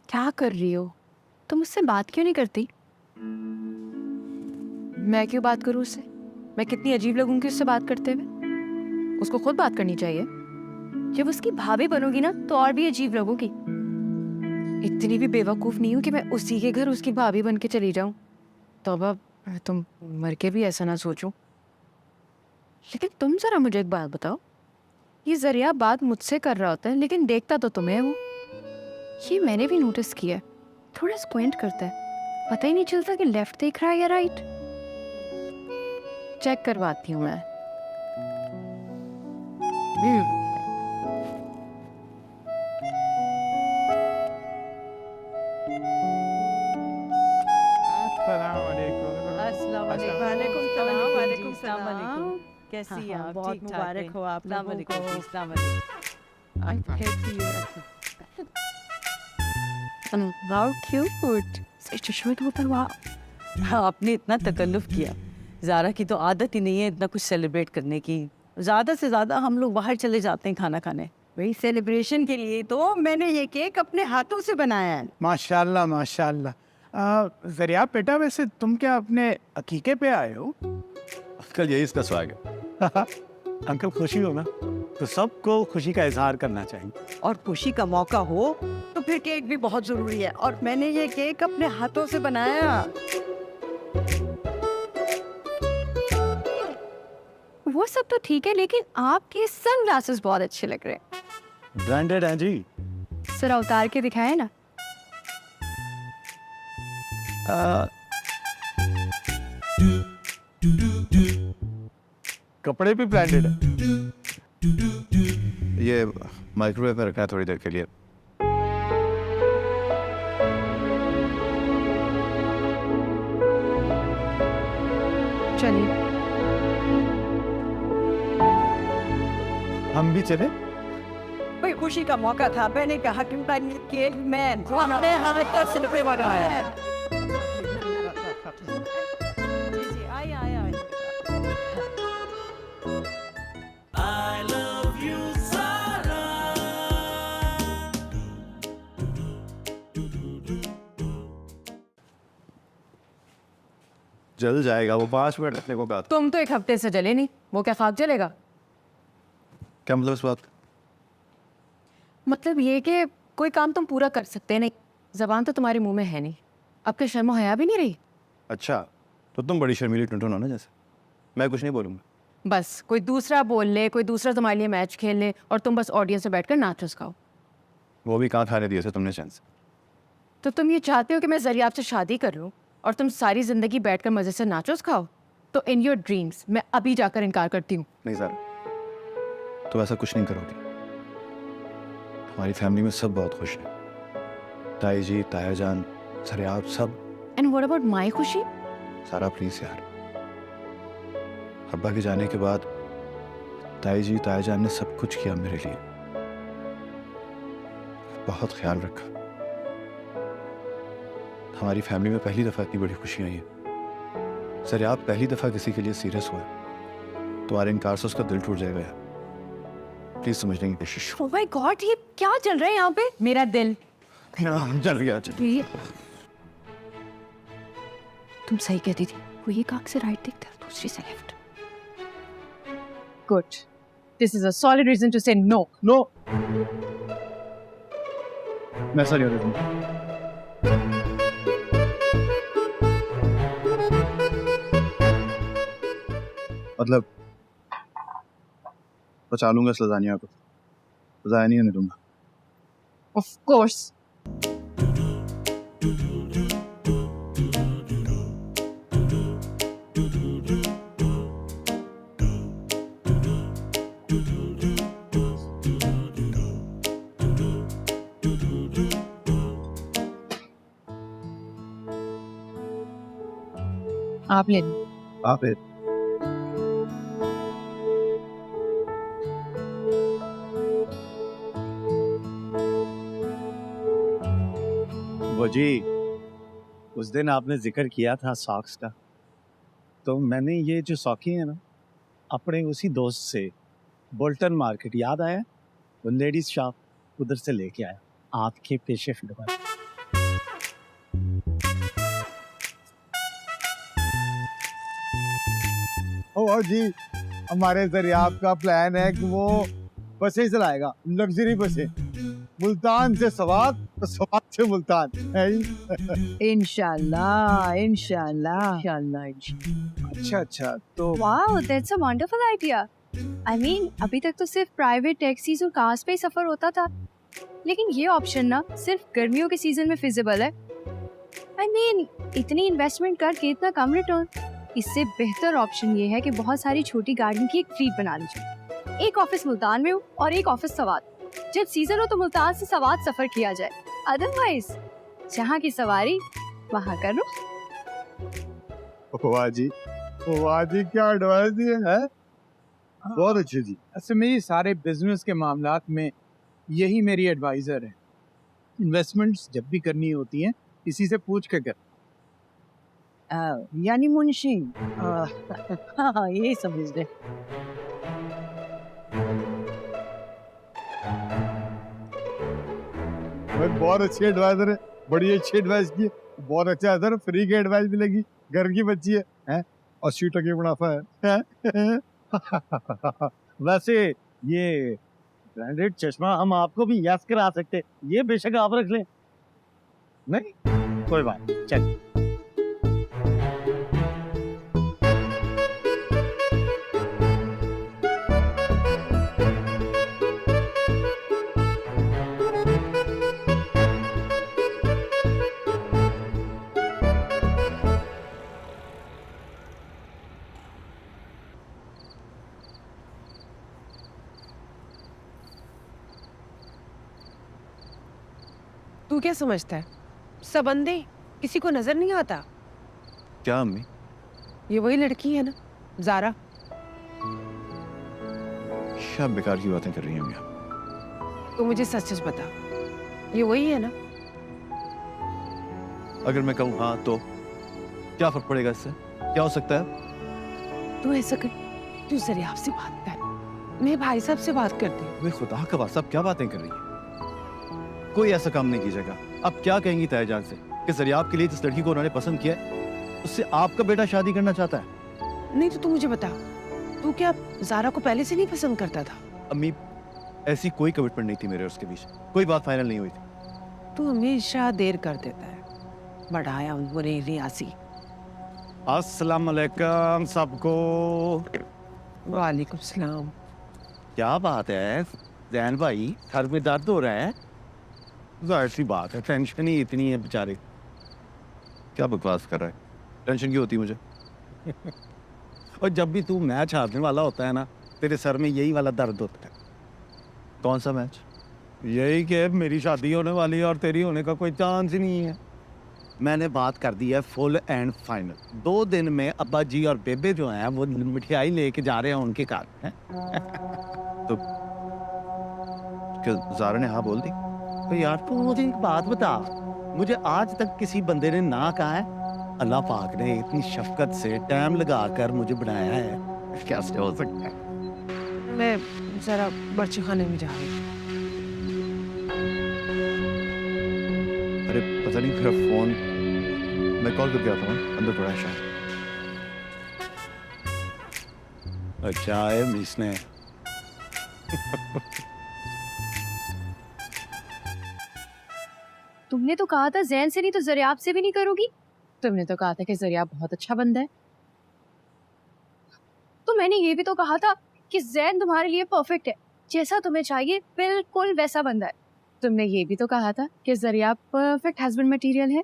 क्या कर रही हो तुम? मुझसे बात क्यों नहीं करती? मैं क्यों बात करूं उससे? मैं कितनी अजीब लगूंगी उससे बात करते हुए? उसको खुद बात करनी चाहिए। जब उसकी भाभी बनोगी ना तो और भी अजीब लगोगी। इतनी भी बेवकूफ नहीं हूं कि मैं उसी के घर उसकी भाभी बन के चली जाऊं। तौबा, तुम मर के भी ऐसा ना सोचो। लेकिन तुम जरा मुझे एक बात बताओ, ये जरिया बात मुझसे कर रहा होता है लेकिन देखता तो तुम्हें है वो। ये मैंने भी नोटिस किया है, थोड़ा स्क्वेंट करता है, पता ही नहीं चलता कि लेफ्ट देख रहा है या राइट। चेक करवाती हूँ मैं। कैसी हैं आप? बहुत मुबारक हो आप लोगों को। वाओ क्यूट, चश्मे तो ऊपर। वाओ, हाँ, आपने इतना तकल्लुफ किया। ज़ारा की तो आदत ही नहीं है इतना कुछ सेलिब्रेट करने की। ज़्यादा से ज़्यादा हम लोग बाहर चले जाते हैं खाना खाने। वही सेलिब्रेशन के लिए तो मैंने ये केक अपने हाथों से बनाया है। माशाल्लाह माशाल्लाह। जरिया बेटा, वैसे तुम क्या अपने अकीके पे आए हो? कल यही इसका स्वाग है। अंकल खुशी हो ना, तो सबको खुशी का इजहार करना चाहिए। और खुशी का मौका हो तो फिर केक भी बहुत जरूरी है, और मैंने ये केक अपने हाथों से बनाया। वो सब तो ठीक है लेकिन आपके सनग्लासेस बहुत अच्छे लग रहे हैं। ब्रांडेड हैं जी। जरा उतार के दिखाए ना। कपड़े भी ब्रांडेड है। ये माइक्रोवेव में रखा है थोड़ी देर के लिए। चलिए हम भी चले? भाई खुशी का मौका था, मैंने कहा कि केक मैं अपने हाथ से बनाया है। जल जाएगा वो, 5 मिनट रखने को कहा था। तुम तो 1 हफ्ते से जले नहीं, वो क्या खाक जलेगा? क्या मतलब इस बात? मतलब ये कि कोई काम तुम पूरा कर सकते नहीं, जबान तो तुम्हारे मुंह में है नहीं, अब क्या शर्म हया भी नहीं रही? अच्छा, तो तुम बड़ी शर्मीली टुनटुन हो ना जैसे। मैं कुछ नहीं बोलूँगा। बस कोई दूसरा बोल ले, कोई दूसरा तुम्हारे लिए मैच खेल ले और तुम बस ऑडियंस में बैठकर नाचो खाओ। वो भी कहाँ खाने दिए थे तुमने चैन से। तो तुम ये चाहते हो कि मैं जरिया से शादी कर लूँ और तुम सारी जिंदगी बैठकर मजे से नाचोस खाओ? तो इन योर ड्रीम्स मैं अभी जाकर इनकार करती हूँ। नहीं सर, तो ऐसा कुछ नहीं करोगी। हमारी फैमिली में सब बहुत खुश हैं। ताई जी, ताया जान, सरियाब सब। एंड व्हाट अबाउट माय खुशी? सारा प्लीज यार, अब्बा के जाने के बाद ताई जी, ताया जान ने सब कुछ किया मेरे लिए, बहुत ख्याल रखा। हमारी फैमिली में पहली दफा इतनी बड़ी खुशी आई है। सर आप पहली दफा किसी के लिए सीरियस हुआ है, तुम्हारे इनकार से उसका दिल टूट जाएगा यार। प्लीज समझने की कोशिश। ओह माय गॉड, ये क्या चल रहा है यहाँ पे? मेरा दिल चल गया चल। ये तुम सही कहती थी, वो ये काक से राइट देखता है, दूसरी से left. Good, this is a solid reason to say no. No, मैं ऐसा नहीं होता। मतलब बचा लूंगा इस लजानिया को, ज़ाया नहीं होने दूंगा। Of course. आप ले लो। आप है। वो जी, उस दिन आपने जिक्र किया था सॉक्स का, तो मैंने ये जो सॉकी है ना, अपने उसी दोस्त से बोल्टन मार्केट याद आया, वो लेडीज शॉप, उधर से लेके आया आपके पेशे फिलहाल। और जी हमारे दरियाब का प्लान है कि वो बसें चलाएगा, लग्जरी बसें, मुल्तान से सवात तो सवात से मुल्तान है ही। इंशाल्लाह इंशाल्लाह इंशाल्लाह। अच्छा अच्छा, तो wow, that's a wonderful idea. I mean अभी तक तो सिर्फ प्राइवेट टैक्सीज और कार्स पे ही सफर होता था, लेकिन ये ऑप्शन ना सिर्फ गर्मियों के सीजन में फिजिबल है। आई मीन इतनी इन्वेस्टमेंट करके इतना कम रिटर्न। इससे बेहतर ऑप्शन ये है कि बहुत सारी छोटी गाड़ियों की एक फ्लीट बना लीजिए। एक ऑफिस मुल्तान में हो और एक ऑफिस सवात। जब सीजन हो तो मुल्तान से सवात सफर किया जाए, अदरवाइज जहाँ की सवारी वहाँ करो। वाह जी, वाह जी, क्या एडवाइस दिए है, बहुत अच्छे जी। असल में ये सारे बिजनेस के मामलात में यही मेरी एडवाइजर है। इन्वेस्टमेंट्स जब भी करनी होती हैं इसी से पूछ के कर। यानी मुंशी, हाँ ये समझ रहे। बहुत अच्छी एडवाइजर है, बड़ी अच्छी एडवाइस की, बहुत अच्छा है सर, फ्री की एडवाइस मिलेगी, घर की बच्ची है 80% मुनाफा है। वैसे ये ब्रांडेड चश्मा हम आपको भी यस करा सकते, ये बेशक आप रख लें। नहीं कोई बात, चल। तू क्या समझता है, सब अंधे, किसी को नजर नहीं आता? क्या अम्मी? ये वही लड़की है ना, ज़ारा। क्या बेकार की बातें कर रही हैं अम्मी आप? तू मुझे सच सच बता, ये वही है ना? अगर मैं कहूँ हाँ तो क्या फर्क पड़ेगा इससे? क्या हो सकता है? तू ऐसा कर, तू जरियाब से बात कर, मैं भाई साहब से बात करती हूँ। वे खुदा का वास्ता, आप क्या बातें कर रही हैं? कोई ऐसा काम नहीं कीजिएगा। अब क्या कहेंगी ताया जान से कि सरियाब के लिए जिस लड़की को उन्होंने पसंद किया है, उससे आपका बेटा शादी करना चाहता है? नहीं तो तू मुझे बता, तू क्या ज़ारा को पहले से नहीं पसंद करता था? अम्मी ऐसी कोई कमिटमेंट नहीं थी मेरे और उसके बीच, कोई बात फाइनल नहीं हुई थी। तू हमेशा देर कर देता है, बढ़ाया बुरे रियासी। अस्सलाम वालेकुम सबको। वालेकुम सलाम। क्या बात है जैन भाई, सर में दर्द हो रहा है? जाहिर सी बात है, टेंशन ही इतनी है बेचारे। क्या बकवास कर रहा है? टेंशन क्यों होती है मुझे? और जब भी तू मैच हारने वाला होता है ना, तेरे सर में यही वाला दर्द होता है। कौन सा मैच? यही कि मेरी शादी होने वाली है और तेरी होने का कोई चांस ही नहीं है। मैंने बात कर दी है फुल एंड फाइनल। 2 दिन में अब्बा जी और बेबे जो हैं वो मिठाई लेके जा रहे हैं उनके घर हैं। तो क्या ज़ारा ने हाँ बोल दी? तो यार तू मुझे एक बात बता, मुझे आज तक किसी बंदे ने ना कहा है? अल्लाह पाक ने इतनी शफकत से टाइम लगाकर मुझे बनाया है, कैसे हो सकता है? मैं जरा बर्ची खाने में जा रही हूँ। अरे पता नहीं मेरा फोन, मैं कॉल करके आता हूँ, अंदर पड़ा है शायद। अच्छा है मिस ने। तुमने तो कहा था जैन से नहीं तो जरियाब से भी नहीं करोगी। तुमने तो कहा था कि जरियाब बहुत अच्छा बंदा है। तो मैंने ये भी तो कहा था कि जैन तुम्हारे लिए परफेक्ट है, जैसा तुम्हें चाहिए बिल्कुल वैसा बंदा है। तुमने ये भी तो कहा था कि जरियाब परफेक्ट हस्बैंड मटेरियल है।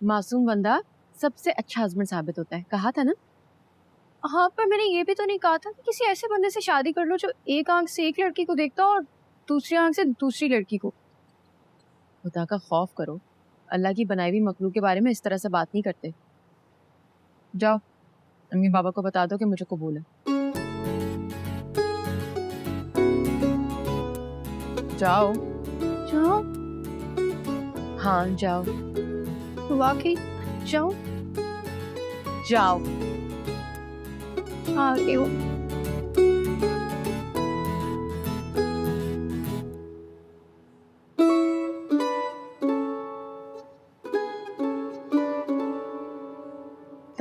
मासूम बंदा सबसे अच्छा हस्बैंड साबित होता है, कहा था ना? हाँ, पर मैंने ये भी तो नहीं कहा था कि किसी ऐसे बंदे से शादी कर लो जो एक आंख से एक लड़की को देखता हो और दूसरी आंख से दूसरी लड़की को। खुदा का खौफ करो, अल्लाह की बनाई हुई मखलूक के बारे में इस तरह से बात नहीं करते। जाओ अम्मी बाबा को बता दो कि मुझे कबूल है। जाओ। जाओ? हाँ जाओ। वाकई जाओ? जाओ। हाँ यो।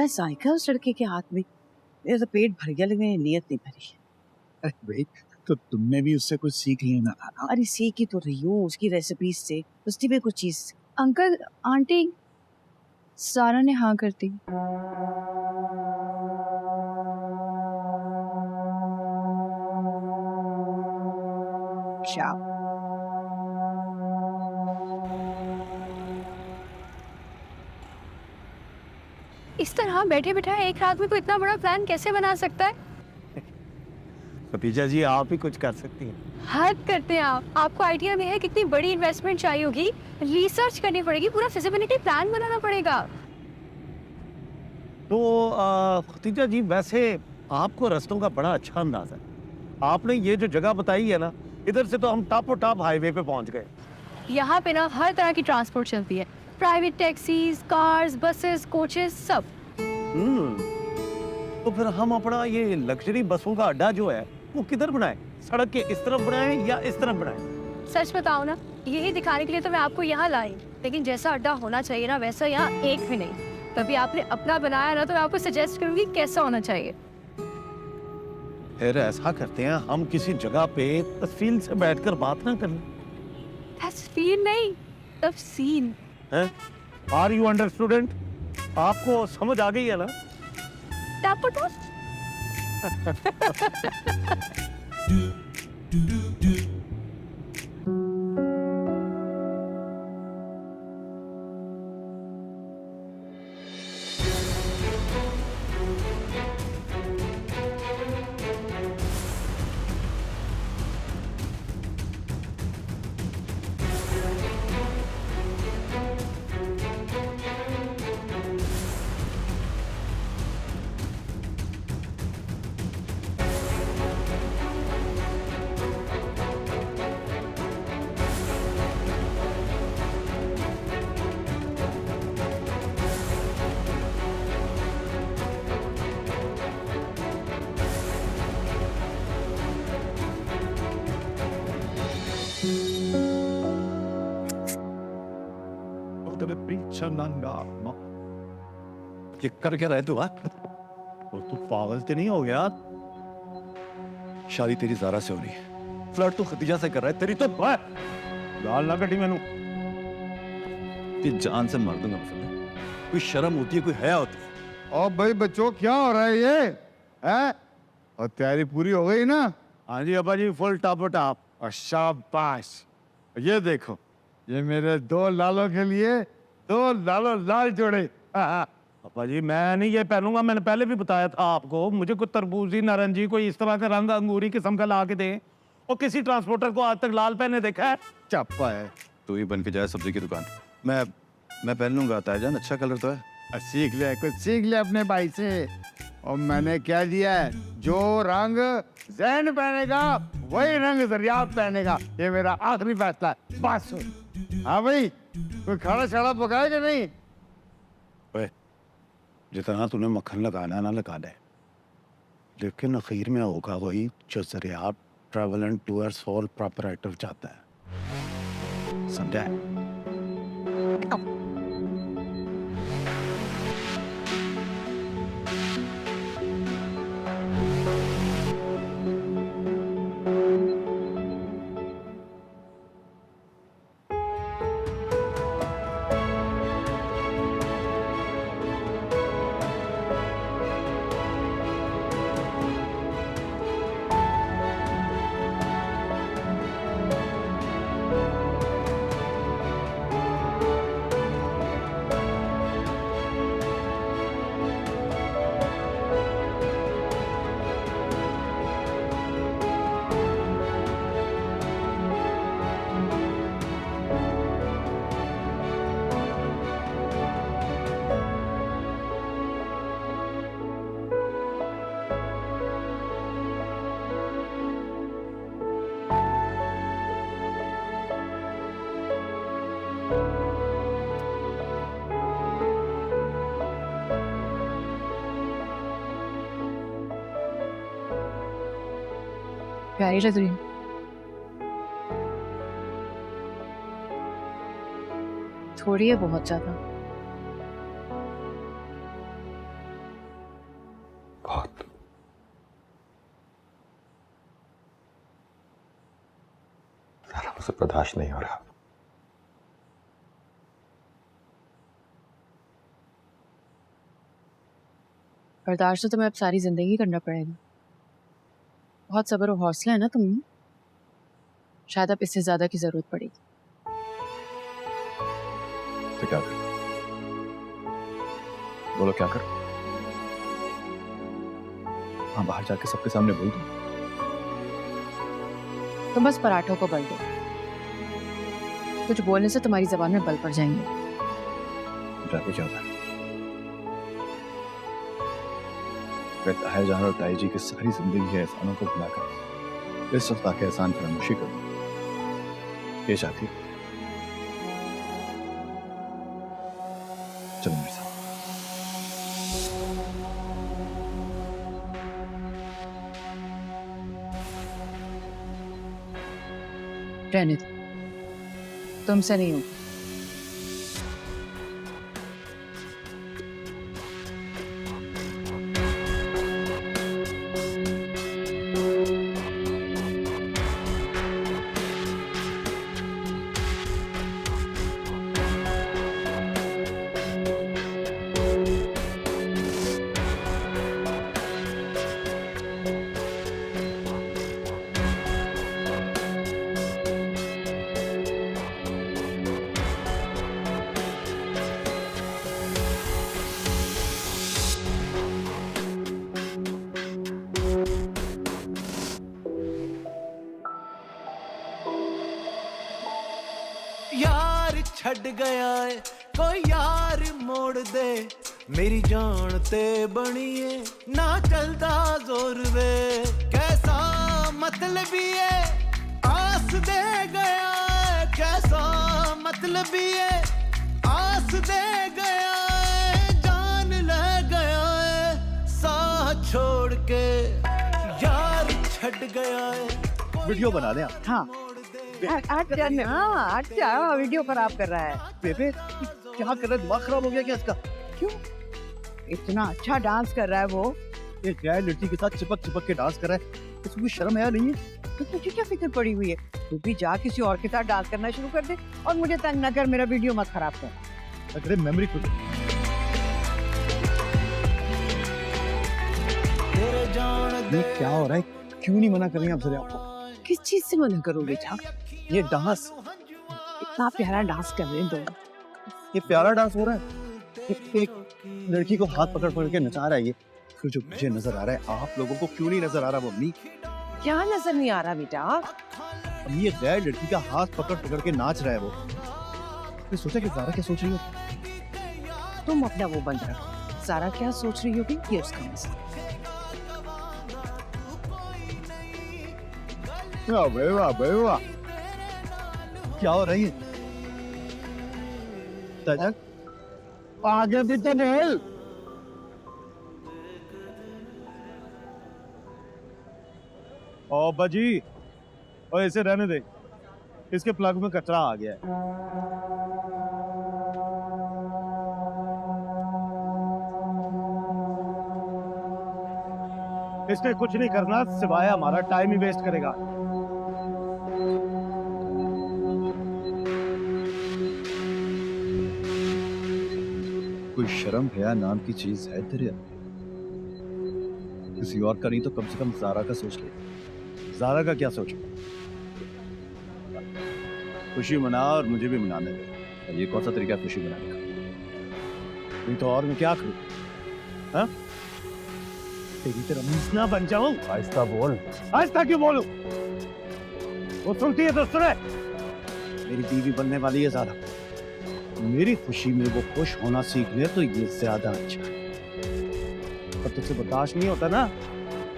जायका उस लड़के के हाथ में। मेरा तो पेट भर गया लेकिन मेरी नीयत नहीं भरी। अरे भाई, तो तुमने भी उससे कुछ सीख लेना था ना। अरे सीख ही तो रही हूँ उसकी रेसिपीज से, उसकी भी कुछ चीज। अंकल आंटी, सारा ने हाँ कर दी। शाबाश। इस तरह बैठे बैठाए एक रात में कोई इतना बड़ा प्लान कैसे बना सकता है? खतीजा जी आप ही कुछ कर सकती हैं। हद करते हैं आप। आपको आइडिया में है कितनी बड़ी इन्वेस्टमेंट चाहिए होगी, रिसर्च करनी पड़ेगी, पूरा फिजिबिलिटी प्लान बनाना पड़ेगा। तो खतीजा जी वैसे आपको रास्तों का बड़ा अच्छा अंदाजा है। आपने ये जो जगह बताई है ना, इधर से तो हम टॉप हाईवे पे पहुंच गए। यहाँ पे ना हर तरह की ट्रांसपोर्ट चलती है, private taxis, cars, buses, coaches, सब। तो फिर हम अपना ये लग्जरी बसों का अड्डा जो है वो किधर बनाए? सड़क के इस तरफ बनाए या इस तरफ बनाए? सच बताओ ना, यही दिखाने के लिए तो मैं आपको यहाँ लाई, लेकिन जैसा अड्डा होना चाहिए ना वैसा यहाँ एक भी नहीं। कभी आपने अपना बनाया ना तो मैं आपको सजेस्ट करूंगी कैसा होना चाहिए। फिर ऐसा करते हैं, हम किसी जगह पे तफसील से बैठकर बात ना करें। तस्वीर नहीं, तफसील। Are you under student? आपको समझ आ गई है ना? टापटो। ये कर क्या रहे तू? और तू पागल तो नहीं हो गया? शादी तेरी ज़ारा से हो रही है, फ्लर्ट तू खतीजा से कर रहा है, तेरी तो गाल ना कटी मैनू। कि जान से मार दूंगा मैं। कोई शर्म होती है, कोई हया होती है? और भाई बच्चों क्या हो रहा है ये है? और तैयारी पूरी हो गई ना? हाँ जी अब्बा जी, फुल टॉप। और शाबाश, ये देखो, ये मेरे 2 लालों के लिए 2 लालों लाल जोड़े। पापा जी मैं नहीं ये पहनूंगा, मैंने पहले भी बताया था आपको। मुझे कोई तरबूजी नारंगी कोई इस तरह का रंग अंगूरी किस्म का ला के दें। और किसी ट्रांसपोर्टर को आज तक लाल पहने देखा है? चापा है। तू ही बन के जाए सब्जी की दुकान। मैं पहन लूंगा ताईजान, अच्छा कलर तो है। सीख ले, कुछ सीख ले अपने भाई से। और मैंने क्या दिया है, जो रंग जैन पहनेगा वही रंग दरियाब पहनेगा। ये मेरा आखिरी फैसला है। बस। हाँ भाई, कोई खाना शाना पकाएगा नहीं? ओए, जितना तूने मक्खन लगाना ना लगा दे, लेकिन आखिर में होगा वही जो Daryab travel and tours for proprietor चाहता है। समझा? प्यारी लग रही हूँ। थोड़ी है बहुत ज्यादा। बहुत। सारा मुझसे बर्दाश्त नहीं हो रहा। बर्दाश्त तो तुम्हें अब सारी जिंदगी करना पड़ेगा। बहुत सब्र और हौसला है ना तुम में, शायद अब इससे ज्यादा की जरूरत पड़ेगी। तो क्या कर? बोलो क्या कर? हाँ, बाहर जाके सबके सामने बोल दो। तुम बस पराठों को बल दो, कुछ बोलने से तुम्हारी जबान में बल पड़ जाएंगे। जाते क्या होता है? ताया जान और ताई जी की सारी जिंदगी है एहसानों को भुलाकर इस वक्त आके एहसान फरामोशी करो। ये चाहती चलो मेरे साथ। रहने दो, तुमसे नहीं हूं। यार छड़ गया है कोई यार मोड़ दे, मेरी जान ते बनिए ना चलदा जोर वे। कैसा मतलबी है आस दे गया है, कैसा मतलबी है आस दे गया है, जान ले गया है साथ छोड़ के, यार छड़ गया है। वीडियो बना दें आप। हाँ अच्छा वीडियो खराब कर रहा है। बेबे क्या कर रहा है? दिमाग खराब हो गया क्या इसका? क्यों? इतना अच्छा डांस कर रहा है वो। एक गाय लड़की के साथ चिपक चिपक के डांस कर रहा है, इसको कोई शर्म आया नहीं है? तो तुझे क्या फिक्र पड़ी हुई है? तू भी जा किसी और के साथ डांस करना शुरू कर दे और मुझे तंग न कर, मेरा वीडियो मत खराब कर। अरे मेमोरी खुद ये क्या हो रहा है? क्यों नहीं मना कर रही आप? आपको किस चीज से मना करोगे? ये डांस, इतना प्यारा डांस कर रहे हैं दोनों। ये प्यारा डांस हो रहा है। एक लड़की को हाथ पकड़ पकड़ के नचा रहा है ये, फिर जो मुझे नजर आ रहा है आप लोगों को क्यों नहीं नजर आ रहा मम्मी? क्या नजर नहीं आ रहा बेटा? अम्मी ये गैर लड़की का हाथ पकड़ पकड़ के नाच रहा है वो। मैं सोचा कि ज़ारा क्या सोच रही हो? तुम अपना वो बंद रखो। सारा क्या सोच रही होगी ये उसका मसला। वाह भाई वाह भाई वाह। क्या हो रही है? ताजा आगे भी तो नहीं। ओ बाजी, और इसे रहने दे, इसके प्लग में कचरा आ गया है। इसने कुछ नहीं करना सिवाय हमारा टाइम ही वेस्ट करेगा। कोई शर्म हया नाम की चीज है तेरे अंदर? किसी और का नहीं तो कम से कम ज़ारा का सोच ले। ज़ारा का क्या सोच? खुशी मना और मुझे भी मनाने दे। ये कौन सा तरीका है खुशी मनाने का? नहीं तो और मैं क्या करूं? हाँ? तेरी तरह मुंह बन जाऊं? आहिस्ता बोल। आहिस्ता क्यों बोलूं? वो सुनती है तो सुने। मेरी बीवी बनने वाली है ज़ारा। मेरी खुशी में वो खुश होना सीख ले तो ये ज्यादा अच्छा है। पर तुझसे बर्दाश्त नहीं होता ना,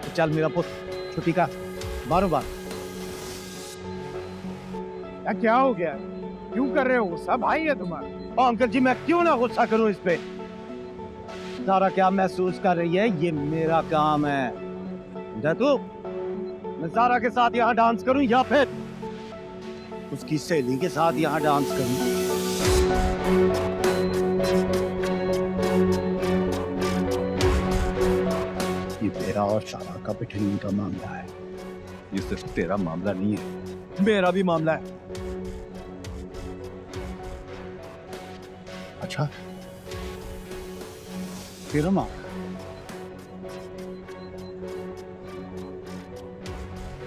तो चल मेरा पुत्र छुट्टी का मारो बार। क्या हो गया? क्यों कर रहे हो? सब भाई है तुम्हारा। अंकल जी मैं क्यों ना गुस्सा करूं इस पे? ज़ारा क्या महसूस कर रही है ये मेरा काम है। तू मैं ज़ारा के साथ यहाँ डांस करूं या फिर उसकी सहेली के साथ यहाँ डांस करूं? ये तेरा और सारा का बिठने का मामला है। ये सिर्फ तेरा मामला नहीं है, मेरा भी मामला है। अच्छा तेरा मामला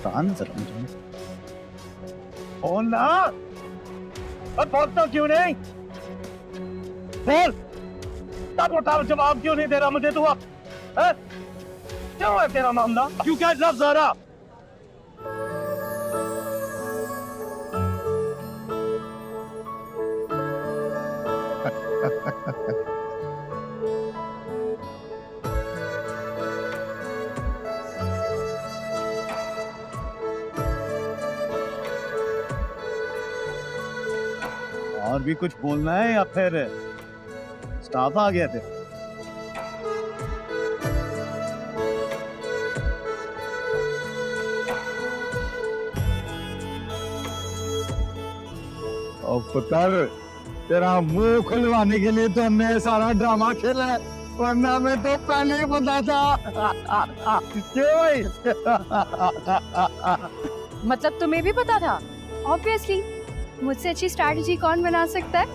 कहाँ नजर आ मुझे? ओ ना, अब बोलता क्यों नहीं? बोल, तब बताओ जवाब क्यों नहीं दे रहा मुझे तू अब? क्यों है तेरा मामला? क्यों क्या लफ्ज़ आ रहा? और भी कुछ बोलना है या फिर स्टाफ आ गया थे? और पुत्र तेरा मुंह खुलवाने के लिए तो हमने सारा ड्रामा खेला है, वरना मैं तो पहले ही बता था। क्यों? मतलब तुम्हें भी पता था? ऑब्वियसली, मुझसे अच्छी स्ट्रैटेजी कौन बना सकता है?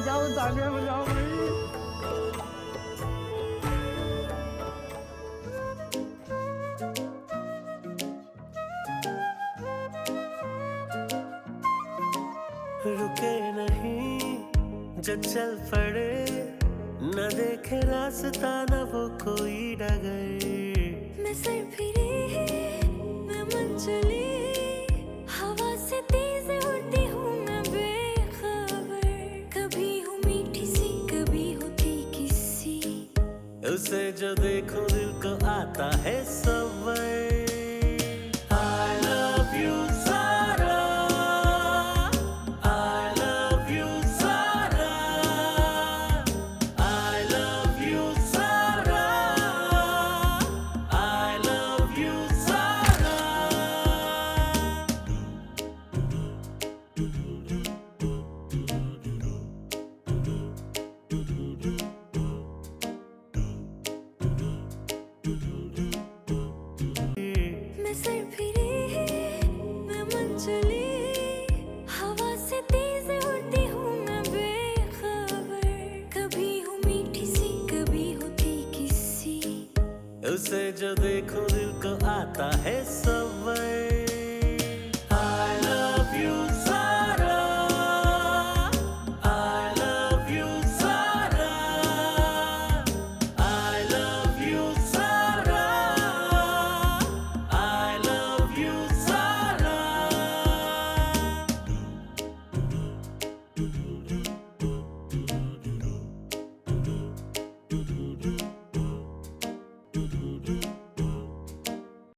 जाओ तालियां बजाओ भाई। रुके नहीं जब चल पड़े, न देखे रास्ता न वो कोई डगर। मैं सर फिरे मैं मन चले, हवा से तेज उड़ती हूँ मैं बेखबर। कभी हूँ मीठी सी कभी होती किसी, उसे जो देखो दिल को आता है सबर। I love you Zaara, I love you Zaara, I love you Zaara, I love you Zaara. मैं सर फिरे मैं मन चले, हवा से तेज उड़ती हूँ मैं बेखबर। कभी हूँ मीठी सी कभी होती किसी, उसे जो देखो दिल को आता है सब।